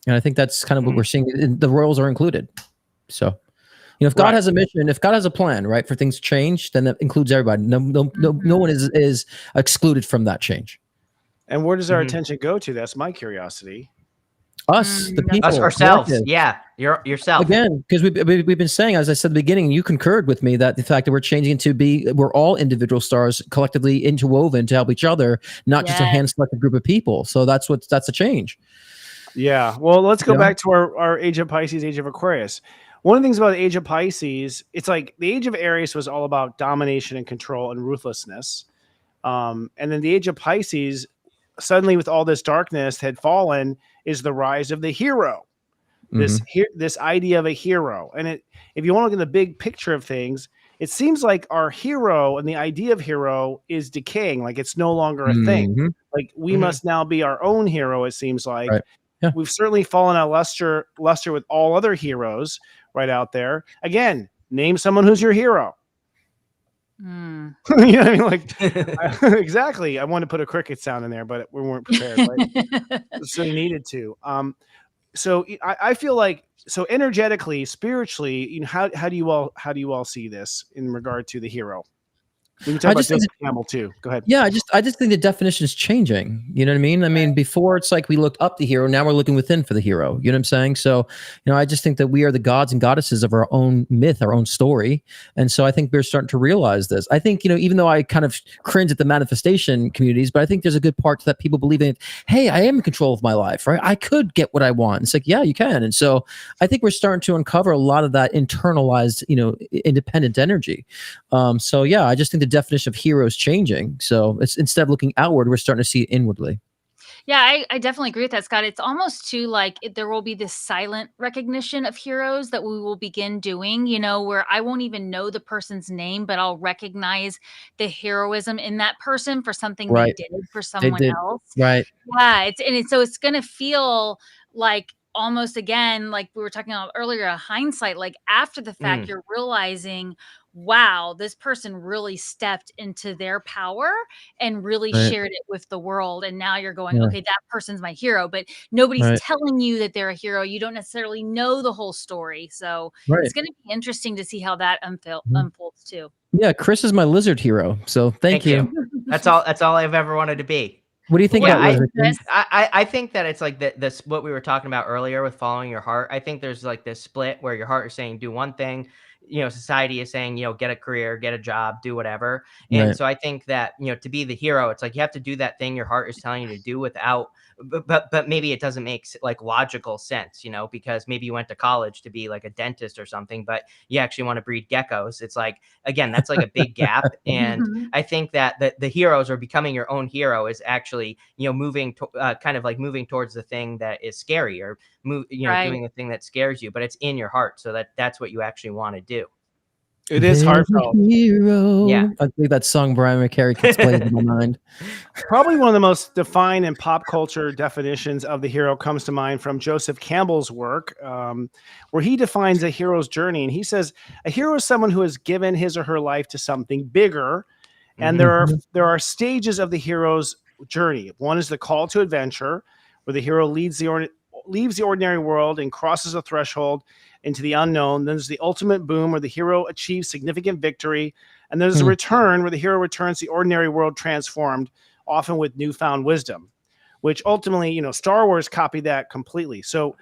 I think that's kind of what we're seeing. The royals are included. So if God has a mission, if God has a plan, right, for things to change, then that includes everybody. No one is excluded from that change. And where does our attention go to? That's my curiosity. Us, the people, us ourselves. collective. Yeah, yourself again, because we've been saying, as I said at the beginning, you concurred with me that the fact that we're changing we're all individual stars collectively interwoven to help each other, not just a hand-selected group of people. So that's a change. Yeah. Well, let's go back to our Age of Pisces, Age of Aquarius. One of the things about the Age of Pisces, it's like the Age of Aries was all about domination and control and ruthlessness, and then the Age of Pisces, suddenly with all this darkness had fallen, is the rise of the hero. This idea of a hero. And if you want to look at the big picture of things, it seems like our hero and the idea of hero is decaying. Like it's no longer a thing. Like we must now be our own hero. It seems like we've certainly fallen out luster with all other heroes right out there. Again, name someone who's your hero. You know what I mean? Like exactly. I wanted to put a cricket sound in there, but we weren't prepared. Right? So you needed to. So I feel like energetically, spiritually, how do you all see this in regard to the hero? We can talk about Joseph Campbell too. Go ahead. Yeah, I just think the definition is changing. You know what I mean? I mean, before it's like we looked up the hero, now we're looking within for the hero. You know what I'm saying? So, I just think that we are the gods and goddesses of our own myth, our own story. And so I think we're starting to realize this. I think, even though I kind of cringe at the manifestation communities, but I think there's a good part that people believe in, hey, I am in control of my life, right? I could get what I want. It's like, yeah, you can. And so I think we're starting to uncover a lot of that internalized, independent energy. So yeah, I just think the definition of hero is changing. So it's instead of looking outward, we're starting to see it inwardly. Yeah, I definitely agree with that, Scott. It's almost too like there will be this silent recognition of heroes that we will begin doing, where I won't even know the person's name, but I'll recognize the heroism in that person for something they did for someone else. Right. Yeah. So it's going to feel like almost again, like we were talking about earlier, a hindsight, like after the fact, you're realizing, wow, this person really stepped into their power and really shared it with the world. And now you're going, okay, that person's my hero, but nobody's telling you that they're a hero. You don't necessarily know the whole story. So it's going to be interesting to see how that unfolds too. Yeah. Chris is my lizard hero. So thank you. That's all I've ever wanted to be. What do you think? I think that it's like this what we were talking about earlier with following your heart. I think there's like this split where your heart is saying do one thing, society is saying, get a career, get a job, do whatever. And so I think that, to be the hero, it's like you have to do that thing your heart is telling you to do without, but maybe it doesn't make like logical sense, because maybe you went to college to be like a dentist or something, but you actually want to breed geckos. It's like, again, that's like a big gap. And I think that the heroes, or becoming your own hero, is actually, moving to, kind of like moving towards the thing that is scary, or doing the thing that scares you, but it's in your heart. So that's what you actually want to do. It is heartfelt. Hero. Yeah. I think that song Brian McCary keeps playing in my mind. Probably one of the most defined in pop culture definitions of the hero comes to mind from Joseph Campbell's work, where he defines a hero's journey. And he says, a hero is someone who has given his or her life to something bigger. And there are stages of the hero's journey. One is the call to adventure, where the hero leaves the ordinary world and crosses a threshold into the unknown. Then there's the ultimate boom, where the hero achieves significant victory. And there's the return, where the hero returns to the ordinary world transformed, often with newfound wisdom, which ultimately, Star Wars copied that completely. So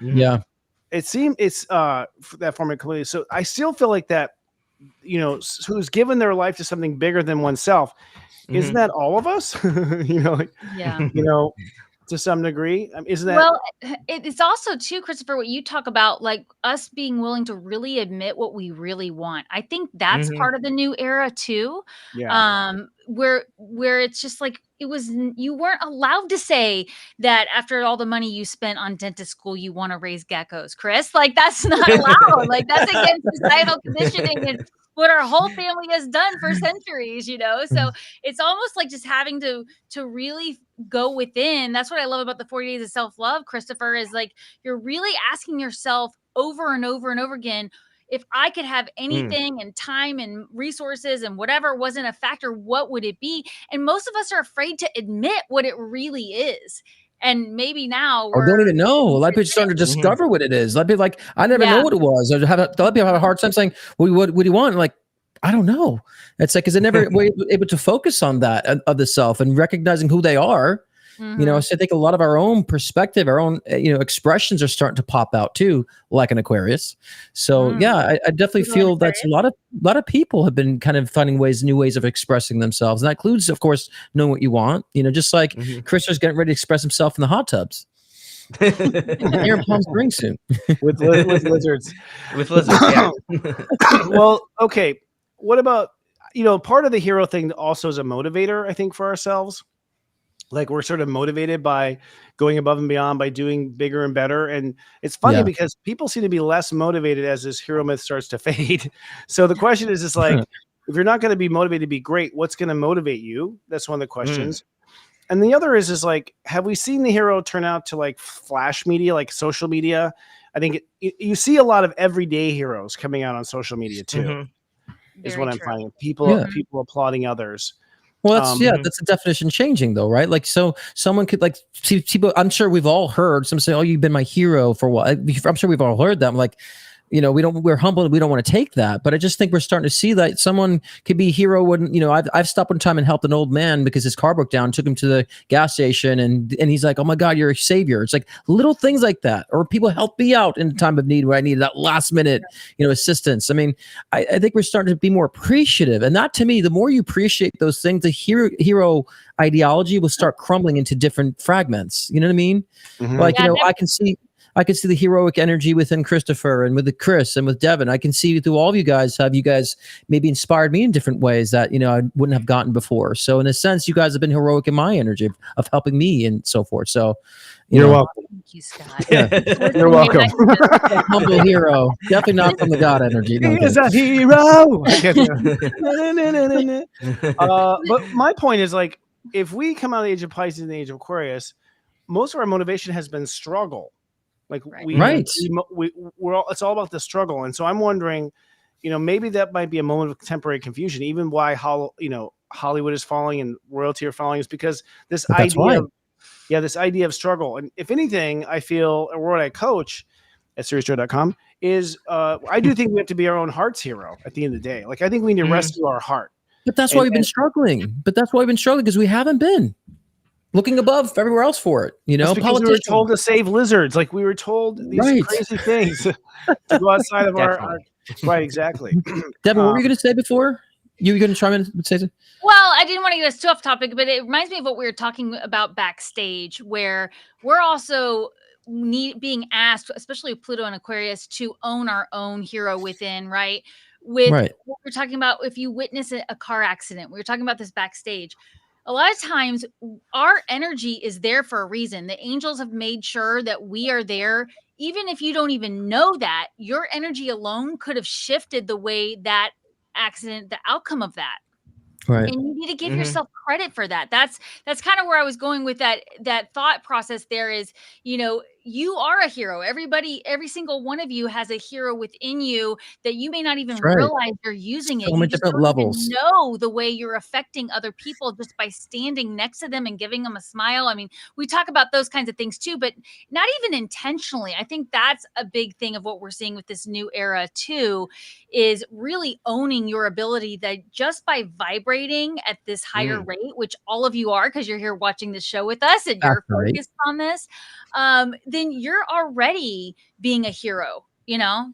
it seemed it's that format completely. So I still feel like that, who's given their life to something bigger than oneself. Isn't that all of us? To some degree, isn't that? Well, it's also too, Christopher, what you talk about, like us being willing to really admit what we really want. I think that's part of the new era too. Yeah. Where it's just like you weren't allowed to say that after all the money you spent on dentist school, you want to raise geckos, Chris. Like that's not allowed. Like that's against societal conditioning and what our whole family has done for centuries, So it's almost like just having to really go within. That's what I love about the 40 Days of Self-Love, Christopher, is like you're really asking yourself over and over and over again, if I could have anything and time and resources and whatever wasn't a factor, what would it be? And most of us are afraid to admit what it really is. And maybe now or don't even know. A lot of people are starting to discover what it is. A lot of people like, I never know what it was. A lot of people have a hard time saying, well, what do you want? Like, I don't know. It's like, because they never were able to focus on that of the self and recognizing who they are. So I think a lot of our own perspective, our own, expressions are starting to pop out too, like an Aquarius. So I definitely feel that's a lot of people have been kind of finding new ways of expressing themselves. And that includes, of course, knowing what you want, just like Chris is getting ready to express himself in the hot tubs. Here in Palm Springs soon. with lizards. With lizards, yeah. Well, okay. What about, part of the hero thing also is a motivator, I think, for ourselves. Like we're sort of motivated by going above and beyond, by doing bigger and better. And it's funny because people seem to be less motivated as this hero myth starts to fade. So the question is just like, if you're not going to be motivated to be great, what's going to motivate you? That's one of the questions. And the other is like, have we seen the hero turn out to like flash media, like social media? I think you see a lot of everyday heroes coming out on social media too, is what I'm finding. People applauding others. Well, that's the definition changing though, right? Like, so someone could like see people. I'm sure we've all heard some say, "Oh, you've been my hero for what?" I'm sure we've all heard that. I'm like, we're humble. We don't want to take that. But I just think we're starting to see that someone could be a hero when, I've stopped one time and helped an old man because his car broke down, took him to the gas station. And he's like, oh my God, you're a savior. It's like little things like that. Or people help me out in a time of need where I needed that last minute, assistance. I mean, I think we're starting to be more appreciative. And that to me, the more you appreciate those things, the hero ideology will start crumbling into different fragments. You know what I mean? Like, I can see the heroic energy within Christopher and with Chris and with Devon. I can see through all of you guys, have you guys maybe inspired me in different ways that, I wouldn't have gotten before. So in a sense, you guys have been heroic in my energy of helping me and so forth. So you're welcome. Thank you, Scott. You're welcome. Humble hero. Definitely not from the God energy. He is a hero. But my point is like, if we come out of the age of Pisces and the age of Aquarius, most of our motivation has been struggle. Like we're all, it's all about the struggle. And so I'm wondering, maybe that might be a moment of temporary confusion, even why Hollywood is falling and royalty are falling, is because this idea of struggle. And if anything, I feel, or what I coach at seriousjoy.com is I do think we have to be our own heart's hero at the end of the day. Like I think we need to rescue our heart. But that's why we've been struggling. Because we haven't been looking above everywhere else for it. Because we were told to save lizards. Like we were told these crazy things to go outside of our Right, exactly. Devin, what were you going to say before? You were going to try and say something? Well, I didn't want to get us too off topic, but it reminds me of what we were talking about backstage, where we're also being asked, especially with Pluto and Aquarius, to own our own hero within, right? With Right. what we're talking about, if you witness a car accident, we were talking about this backstage. A lot of times our energy is there for a reason. The angels have made sure that we are there. Even if you don't even know that, your energy alone could have shifted the way that accident, the outcome of that. Right. And you need to give yourself credit for that. That's kind of where I was going with that thought process there is, you are a hero. Every single one of you has a hero within you that you may not even realize you're using it. So many different levels. Even know the way you're affecting other people just by standing next to them and giving them a smile. I mean, we talk about those kinds of things too, but not even intentionally. I think that's a big thing of what we're seeing with this new era too, is really owning your ability that just by vibrating at this higher rate, which all of you are, because you're here watching this show with us and you're focused on this, then you're already being a hero.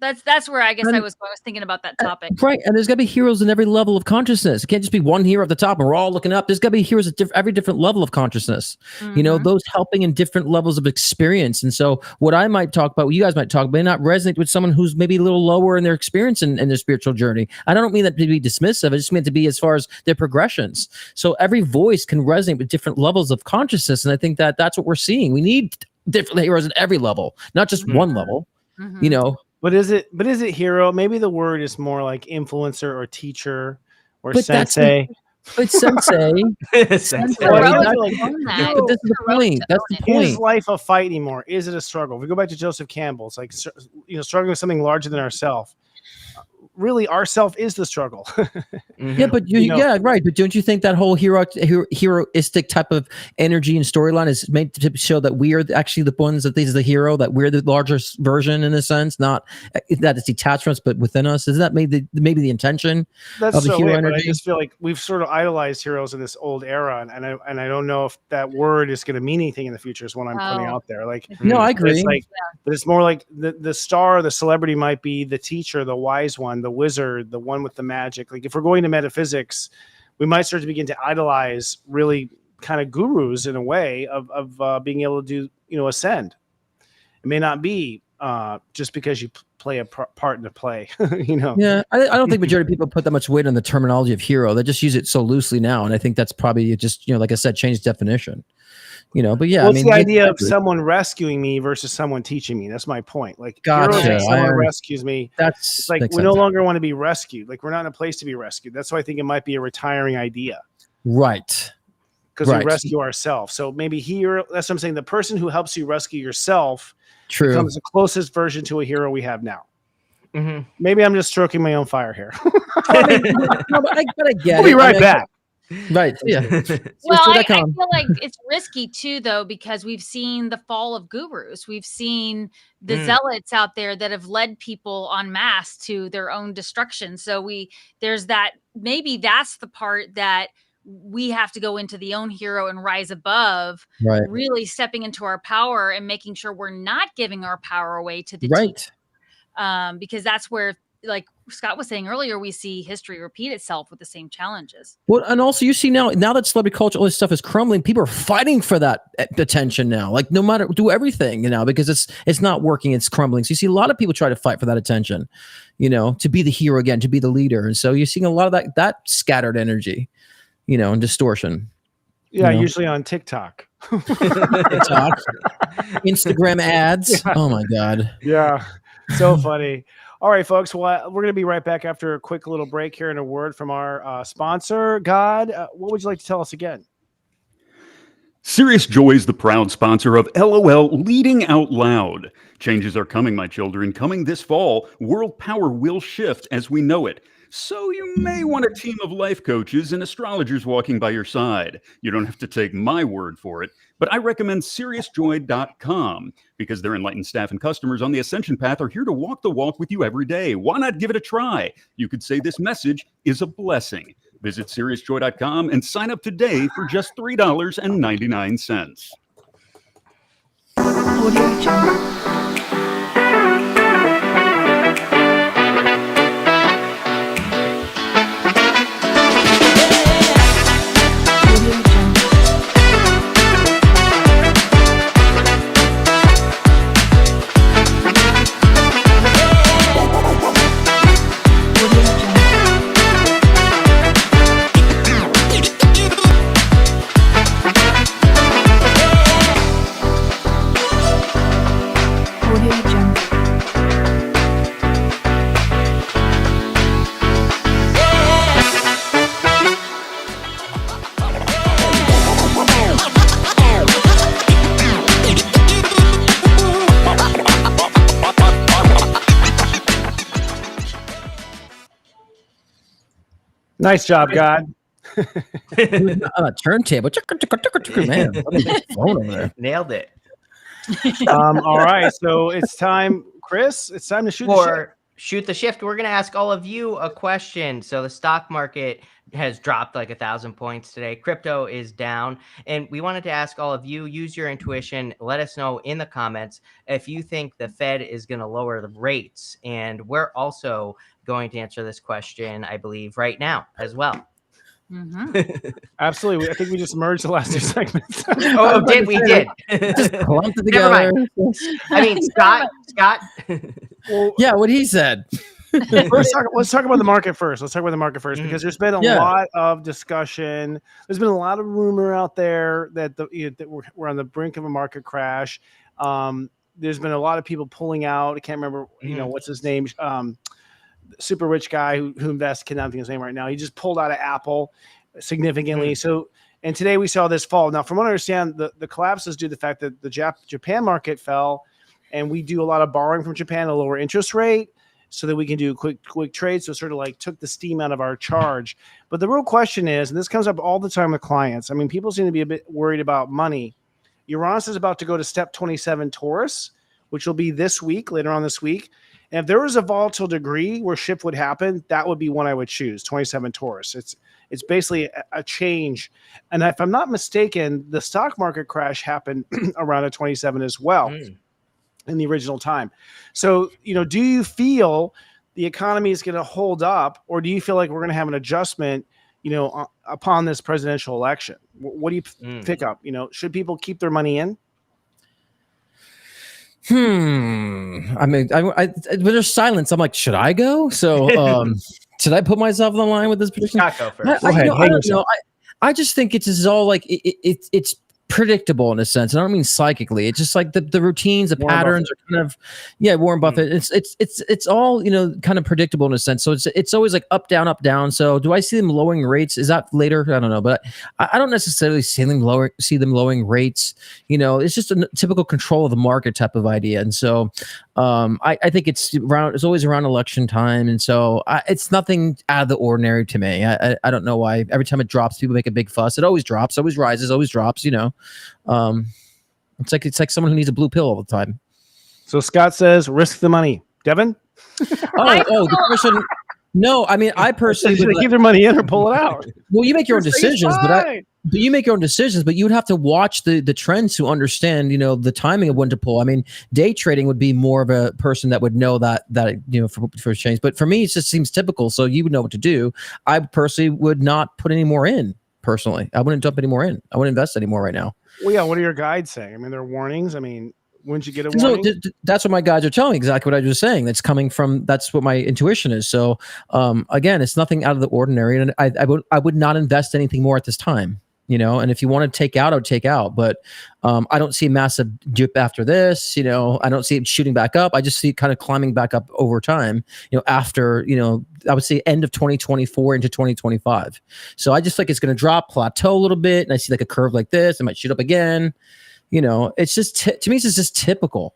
That's where I guess I was thinking about that topic. Right. And there's got to be heroes in every level of consciousness. It can't just be one hero at the top and we're all looking up. There's got to be heroes at every different level of consciousness, those helping in different levels of experience. And so what I might talk about, what you guys might talk about, may not resonate with someone who's maybe a little lower in their experience in their spiritual journey. I don't mean that to be dismissive. I just mean to be as far as their progressions. So every voice can resonate with different levels of consciousness. And I think that that's what we're seeing. We need different heroes at every level, not just one level, But is it hero? Maybe the word is more like influencer or teacher or sensei. But sensei. But this is the point. That's the point. Is life a fight anymore? Is it a struggle? If we go back to Joseph Campbell, it's like, struggling with something larger than ourselves. Really, ourself is the struggle. Yeah, but right. But don't you think that whole heroistic type of energy and storyline is meant to show that we are actually the ones that this is the hero, that we're the largest version in a sense, not that it's detached from us, but within us? Isn't that maybe the intention of the hero energy? I just feel like we've sort of idolized heroes in this old era, and I don't know if that word is going to mean anything in the future. Is what I'm putting out there. Like, no, I agree. But it's more like the star, the celebrity might be the teacher, the wise one, the wizard, the one with the magic. Like if we're going to metaphysics, we might start to begin to idolize really kind of gurus in a way of being able to do, ascend. It may not be just because you play a part in the play, Yeah, I don't think majority of people put that much weight on the terminology of hero. They just use it so loosely now, and I think that's probably just like I said, changed definition. But yeah, what's the idea of someone rescuing me versus someone teaching me? That's my point. Like, gotcha. Someone rescues me. It's like we no longer want to be rescued. Like we're not in a place to be rescued. That's why I think it might be a retiring idea. Right. Because we rescue ourselves. So maybe hero. That's what I'm saying. The person who helps you rescue yourself becomes the closest version to a hero we have now. Mm-hmm. Maybe I'm just stroking my own fire here. But I get we'll be right back. Right. Yeah. Well, I feel like it's risky too, though, because we've seen the fall of gurus. We've seen the zealots out there that have led people en masse to their own destruction. So there's that. Maybe that's the part that we have to go into the own hero and rise above. Right. Really stepping into our power and making sure we're not giving our power away to the teacher. Because that's where, like Scott was saying earlier, we see history repeat itself with the same challenges. Well, and also you see now that celebrity culture, all this stuff is crumbling. People are fighting for that attention now. Like no matter, do everything, because it's not working. It's crumbling. So you see a lot of people try to fight for that attention, to be the hero again, to be the leader. And so you're seeing a lot of that scattered energy, and distortion. Yeah, usually on TikTok. Instagram ads. Yeah. Oh my God. Yeah, so funny. All right, folks. Well, we're going to be right back after a quick little break here and a word from our sponsor. God, what would you like to tell us again? Serious Joy is the proud sponsor of LOL Leading Out Loud. Changes are coming, my children. Coming this fall, world power will shift as we know it. So you may want a team of life coaches and astrologers walking by your side. You don't have to take my word for it, but I recommend SeriousJoy.com because their enlightened staff and customers on the Ascension Path are here to walk the walk with you every day. Why not give it a try? You could say this message is a blessing. Visit SeriousJoy.com and sign up today for just $3.99. Nice job, God. On a turntable. Man, phone over there. Nailed it. All right, so it's time, Chris. It's time to shoot the shit. For shoot the shift, we're gonna ask all of you a question. So the stock market has dropped like 1,000 points today. Crypto is down, and we wanted to ask all of you, use your intuition. Let us know in the comments if you think the Fed is going to lower the rates, and we're also going to answer this question, I believe, right now as well. Absolutely. I think we just merged the last two segments. Oh, we did. Just clumped it Never together. mind. I mean, Scott. Well, Yeah, what he said. let's talk about the market first. Let's talk about the market first because there's been a lot of discussion. There's been a lot of rumor out there that we're on the brink of a market crash. There's been a lot of people pulling out. I can't remember, what's his name? Super rich guy who invests. Cannot think his name right now. He just pulled out of Apple significantly. So, and today we saw this fall. Now, from what I understand, the collapse is due to the fact that the Japan market fell, and we do a lot of borrowing from Japan at a lower interest rate, so that we can do quick trades. So it sort of like took the steam out of our charge. But the real question is, and this comes up all the time with clients, I mean, people seem to be a bit worried about money. Uranus is about to go to step 27 Taurus, which will be this week, later on this week. And if there was a volatile degree where shift would happen, that would be one I would choose, 27 Taurus. It's basically a change. And if I'm not mistaken, the stock market crash happened around a 27 as well. In the original time. So, do you feel the economy is going to hold up, or do you feel like we're going to have an adjustment, upon this presidential election? What do you pick up? Should people keep their money in? I mean, I there's silence. I'm like, should I go? So, should I put myself on the line with this prediction? Scott, go first. I don't know. I just think it's all like it's predictable in a sense. I don't mean psychically. It's just like the routines, the Warren patterns Buffett. Are kind of, Warren Buffett. It's all, kind of predictable in a sense. So it's always like up, down, up, down. So do I see them lowering rates? Is that later? I don't know, but I don't necessarily see them lowering rates. It's just a typical control of the market type of idea. And so I think it's always around election time. And so it's nothing out of the ordinary to me. I don't know why every time it drops, people make a big fuss. It always drops, always rises, always drops, It's like someone who needs a blue pill all the time. So Scott says, risk the money. Devon? The person. No, I mean, I personally should keep their money in or pull it out. Well, you make your own decisions, but you make your own decisions, but you would have to watch the trends to understand, the timing of when to pull. I mean, day trading would be more of a person that would know that for change. But for me, it just seems typical. So you would know what to do. I personally would not put any more in. Personally, I wouldn't dump any more in. I wouldn't invest anymore right now. Well, yeah. What are your guides saying? I mean, there are warnings. I mean, wouldn't you get a warning? No, that's what my guides are telling me. Exactly what I was saying. That's coming from. That's what my intuition is. So, again, it's nothing out of the ordinary, and I would not invest anything more at this time. And if you want to take out, I would take out. But I don't see a massive dip after this. I don't see it shooting back up. I just see it kind of climbing back up over time. After I would say end of 2024 into 2025. So I just think it's going to drop, plateau a little bit, and I see like a curve like this. It might shoot up again. It's just to me, it's just typical.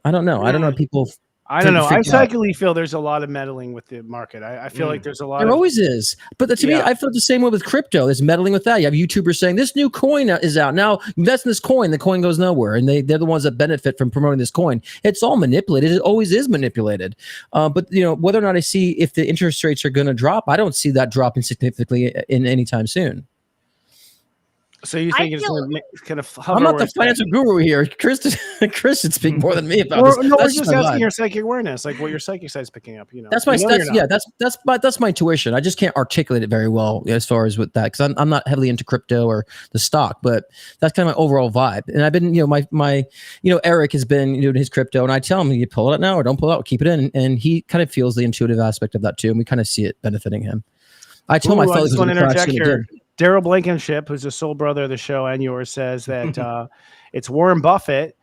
I don't know. I don't know people. I don't know. I psychically feel there's a lot of meddling with the market. I feel like there's a lot. There always is. But to me, I feel the same way with crypto. There's meddling with that. You have YouTubers saying this new coin is out. Now invest in this coin. The coin goes nowhere. And they're the ones that benefit from promoting this coin. It's all manipulated. It always is manipulated. But whether or not I see if the interest rates are going to drop, I don't see that dropping significantly in anytime soon. So you think it's going to kind of hover? I'm not the financial guru here. Chris should speak more than me about this. No, we're just asking your psychic awareness, like what your psychic side's picking up. That's my that's my intuition. I just can't articulate it very well as far as with that because I'm not heavily into crypto or the stock, but that's kind of my overall vibe. And I've been, my Eric has been doing his crypto, and I tell him, you pull it out now or don't pull it out, keep it in, and he kind of feels the intuitive aspect of that too, and we kind of see it benefiting him. I told my fellows to interject here. Daryl Blankenship, who's the sole brother of the show and yours, says that it's Warren Buffett,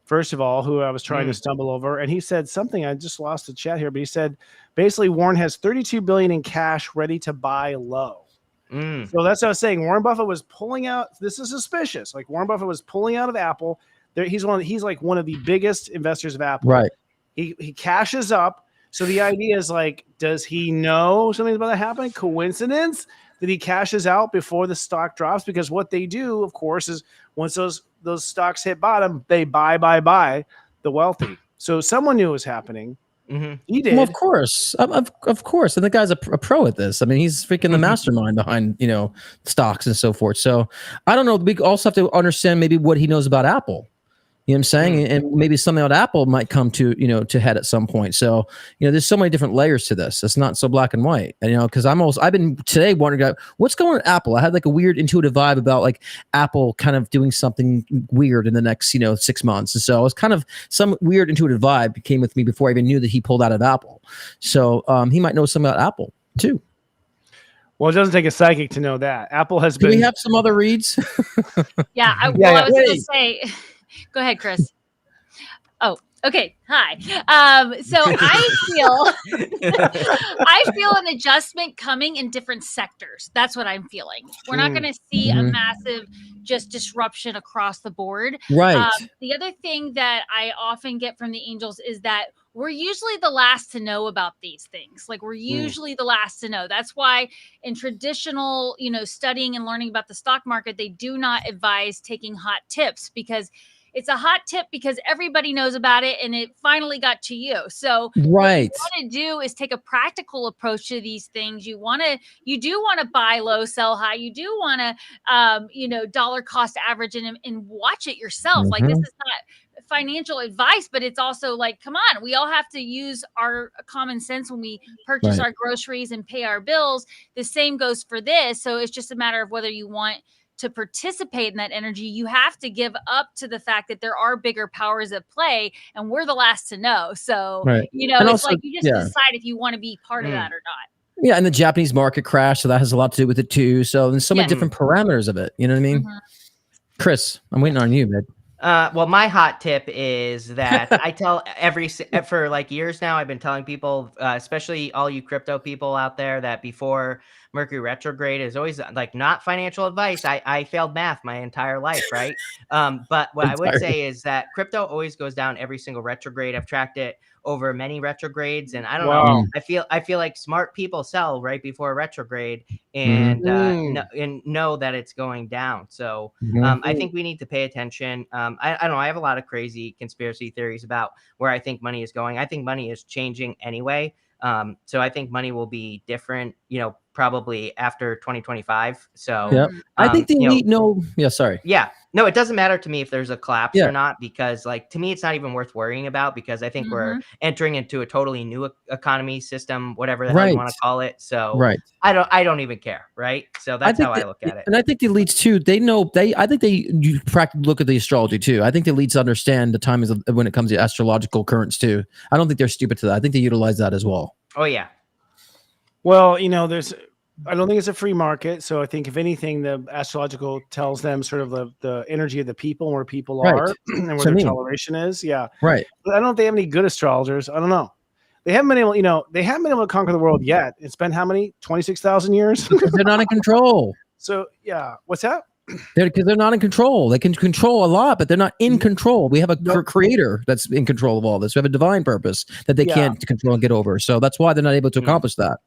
first of all, who I was trying to stumble over. And he said something, I just lost the chat here, but he said basically Warren has $32 billion in cash ready to buy low. So that's what I was saying. Warren Buffett was pulling out. This is suspicious. Like Warren Buffett was pulling out of Apple. He's like one of the biggest investors of Apple. Right. He cashes up. So the idea is like, does he know something's about to happen? Coincidence that he cashes out before the stock drops? Because what they do, of course, is once those stocks hit bottom, they buy the wealthy. So someone knew it was happening. He did. Well, of course, of course, and the guy's a pro at this. I mean, he's freaking the mastermind behind stocks and so forth. So I don't know. We also have to understand maybe what he knows about Apple. You know what I'm saying? And maybe something about Apple might come to, to head at some point. So, there's so many different layers to this. It's not so black and white. And, because I've been today wondering what's going on with Apple. I had like a weird intuitive vibe about like Apple kind of doing something weird in the next, 6 months. And so it was kind of some weird intuitive vibe came with me before I even knew that he pulled out of Apple. So he might know something about Apple too. Well, it doesn't take a psychic to know that. Apple has been. Do we have some other reads? Yeah. I was going to say. Go ahead, Chris. Oh, okay. Hi. So I feel an adjustment coming in different sectors. That's what I'm feeling. We're not going to see a massive just disruption across the board. Right. The other thing that I often get from the angels is that we're usually the last to know about these things. Like we're usually the last to know. That's why in traditional, studying and learning about the stock market, they do not advise taking hot tips because it's a hot tip because everybody knows about it and it finally got to you. So what you want to do is take a practical approach to these things. You do want to buy low, sell high. You do want to, dollar cost average and watch it yourself. Like this is not financial advice, but it's also like, come on, we all have to use our common sense when we purchase our groceries and pay our bills. The same goes for this. So it's just a matter of whether you want to participate in that energy. You have to give up to the fact that there are bigger powers at play and we're the last to know. So, it's also, like you just decide if you want to be part of that or not. Yeah. And the Japanese market crashed. So that has a lot to do with it too. So there's so many different parameters of it. You know what I mean? Chris, I'm waiting on you, man. Well, my hot tip is that I tell for like years now, I've been telling people, especially all you crypto people out there, that before Mercury retrograde is always like not financial advice. I failed math my entire life, right? But what I would say is that crypto always goes down every single retrograde. I've tracked it over many retrogrades, and I don't know. I feel like smart people sell right before a retrograde and know that it's going down. So I think we need to pay attention. I don't know. I have a lot of crazy conspiracy theories about where I think money is going. I think money is changing anyway. So I think money will be different, probably after 2025. So I think the elite no, it doesn't matter to me if there's a collapse or not, because like, to me, it's not even worth worrying about because I think we're entering into a totally new economy system, whatever the hell you want to call it. So I don't even care. Right. So that's how I look at it. And I think the elites too, you practically look at the astrology too. I think the elites understand the timings of when it comes to astrological currents too. I don't think they're stupid to that. I think they utilize that as well. Oh yeah. Well, I don't think it's a free market. So I think if anything, the astrological tells them sort of the energy of the people and where people are and where their toleration is. Yeah. Right. But I don't know if they have any good astrologers. I don't know. They haven't been able, they haven't been able to conquer the world yet. It's been how many? 26,000 years? They're not in control. So yeah. What's that? Because they're not in control. They can control a lot, but they're not in control. We have a creator that's in control of all this. We have a divine purpose that they can't control and get over. So that's why they're not able to accomplish that.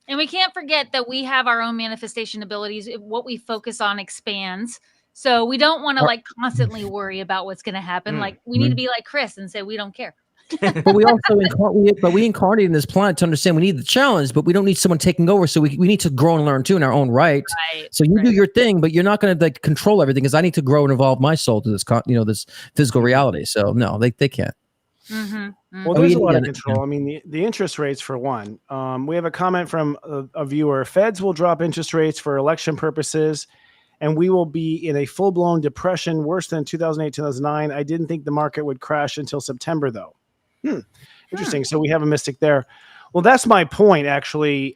And we can't forget that we have our own manifestation abilities. What we focus on expands. So we don't want to like constantly worry about what's going to happen. Like we need to be like Chris and say, we don't care. But we also incarnate in this planet to understand we need the challenge, but we don't need someone taking over. So we need to grow and learn too in our own right. So you do your thing, but you're not going to like control everything because I need to grow and evolve my soul to this, this physical reality. So no, they can't. Well, there's a lot of control. I mean, the interest rates for one. We have a comment from a viewer. Feds will drop interest rates for election purposes, and we will be in a full-blown depression worse than 2008, 2009. I didn't think the market would crash until September, though. Interesting. So we have a mystic there. Well, that's my point, actually.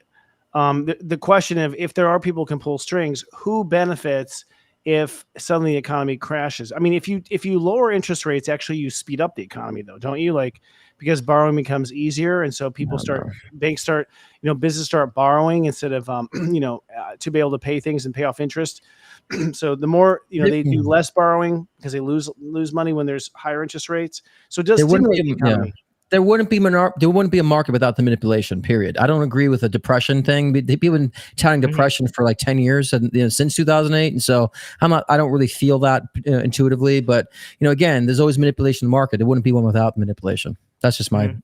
The question of if there are people who can pull strings, who benefits if suddenly the economy crashes? I mean, if you lower interest rates, actually you speed up the economy, though, don't you? Like, because borrowing becomes easier, and so people banks start, business start borrowing instead of to be able to pay things and pay off interest. So the more they do less borrowing because they lose money when there's higher interest rates. So it does stimulate the economy. there wouldn't be a market without the manipulation. Period. I don't agree with the depression thing. People have been touting depression for like 10 years, and since 2008, and so I don't really feel that intuitively. But again, there's always manipulation in the market. There wouldn't be one without manipulation. That's just my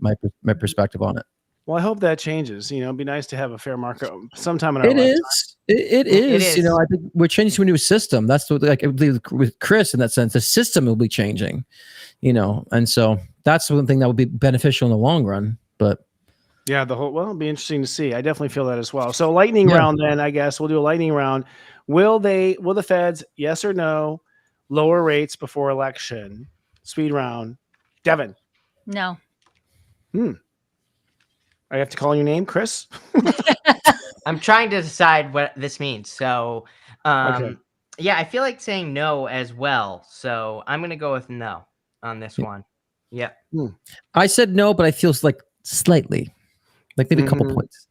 perspective on it. Well, I hope that changes. It'd be nice to have a fair market sometime in our It lifetime. is. It is. I think we're changing to a new system. That's what, I believe with Chris in that sense, the system will be changing. And so that's one thing that would be beneficial in the long run. But yeah, it'll be interesting to see. I definitely feel that as well. So lightning round, then I guess we'll do a lightning round. Will the Feds, yes or no, lower rates before election? Speed round. Devon. No. I have to call your name, Chris. I'm trying to decide what this means. So, Okay. yeah, I feel like saying no as well. So I'm going to go with no on this one. Yeah. I said no, but I feel like slightly, like maybe a couple points,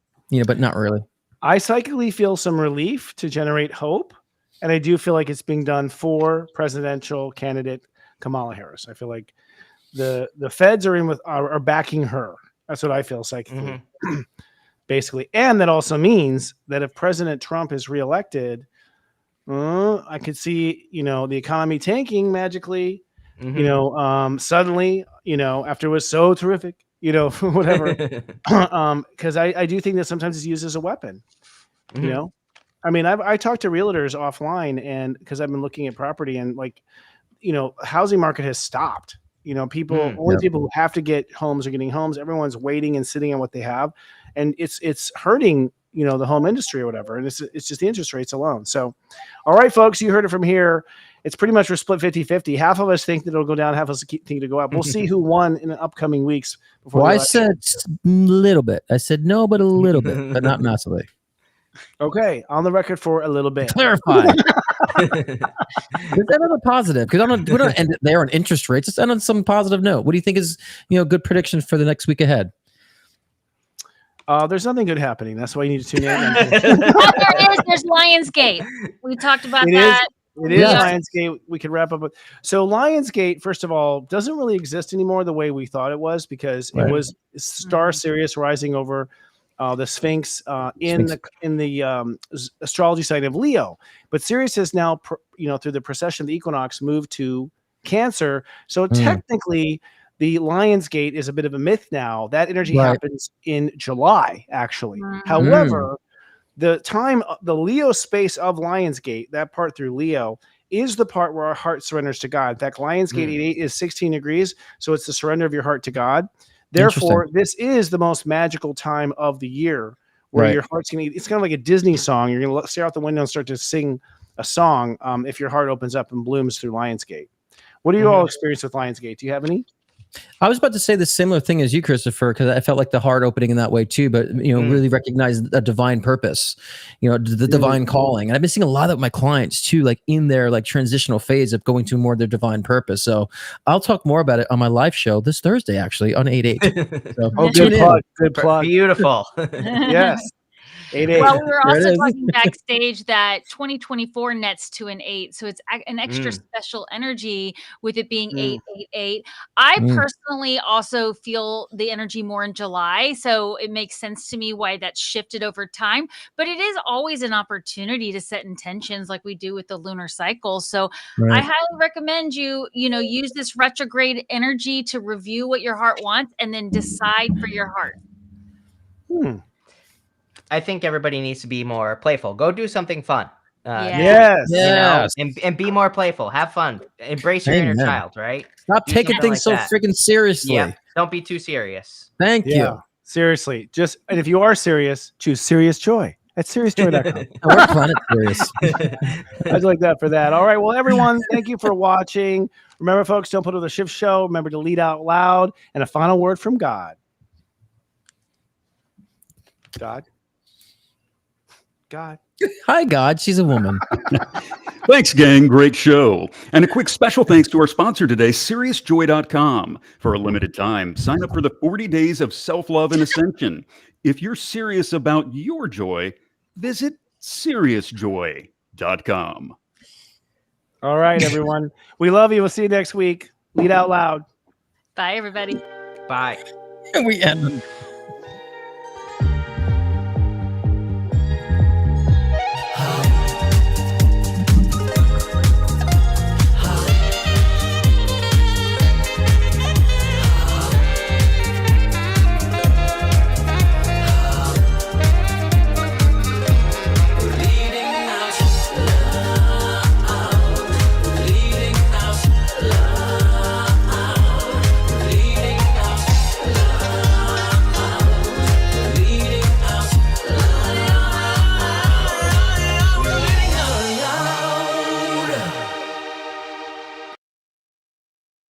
but not really. I psychically feel some relief to generate hope, and I do feel like it's being done for presidential candidate Kamala Harris. I feel like the Feds are backing her. That's what I feel psychically, basically. And that also means that if President Trump is reelected, I could see, the economy tanking magically, suddenly, after it was so terrific, whatever. Because I do think that sometimes it's used as a weapon, I mean, I talked to realtors offline, and because I've been looking at property, and housing market has stopped. People who have to get homes are getting homes. Everyone's waiting and sitting on what they have, and it's hurting, the home industry or whatever. And it's just the interest rates alone. So, all right, folks, you heard it from here. It's pretty much we're split 50-50. Half of us think that it'll go down, half of us think it'll go up. We'll see who won in the upcoming weeks. Well, I said a little bit. I said no, but a little bit, but not massively. Okay, on the record for a little bit. Clarify. Let's end on a positive, because we don't end it there on interest rates. Let's end on some positive note. What do you think is good prediction for the next week ahead? There's nothing good happening. That's why you need to tune in. There's Lionsgate. We talked about that. It is Lionsgate. We could wrap up with. So Lionsgate, first of all, doesn't really exist anymore the way we thought it was, because it was Star Sirius rising over the Sphinx in the astrology sign of Leo. But Sirius has now, through the precession of the equinox, moved to Cancer. So technically, the Lionsgate is a bit of a myth now. That energy happens in July, actually. However, the Leo space of Lionsgate, that part through Leo, is the part where our heart surrenders to God. In fact, Lionsgate 88 is 16 degrees, so it's the surrender of your heart to God. Therefore, this is the most magical time of the year, where your heart's going to, it's kind of like a Disney song. You're going to stare out the window and start to sing a song if your heart opens up and blooms through Lionsgate. What do you all experience with Lionsgate? Do you have any? I was about to say the similar thing as you, Christopher, because I felt like the heart opening in that way too, but really recognize a divine purpose, the divine calling. And I've been seeing a lot of my clients too, like in their like transitional phase of going to more of their divine purpose. So I'll talk more about it on my live show this Thursday, actually on 8/8. So, good plug. Beautiful. Yes. 8/8. Well, we were also talking backstage that 2024 nets to an 8, so it's an extra special energy with it being 888. I personally also feel the energy more in July, so it makes sense to me why that's shifted over time. But it is always an opportunity to set intentions like we do with the lunar cycle. So I highly recommend you use this retrograde energy to review what your heart wants and then decide for your heart. I think everybody needs to be more playful. Go do something fun. Yes. And be more playful. Have fun. Embrace your inner child, right? Stop taking things so freaking seriously. Yeah. Don't be too serious. Thank you. Seriously. And if you are serious, choose Serious Joy at SeriousJoy.com. We're Planet Serious. I'd like that for that. All right. Well, everyone, thank you for watching. Remember, folks, don't put on the shift show. Remember to lead out loud. And a final word from God. God. Hi, God. She's a woman. Thanks, gang. Great show. And a quick special thanks to our sponsor today, SeriousJoy.com. For a limited time, sign up for the 40 days of self-love and ascension. If you're serious about your joy, visit SeriousJoy.com. All right, everyone. We love you. We'll see you next week. Lead out loud. Bye, everybody. Bye. we end.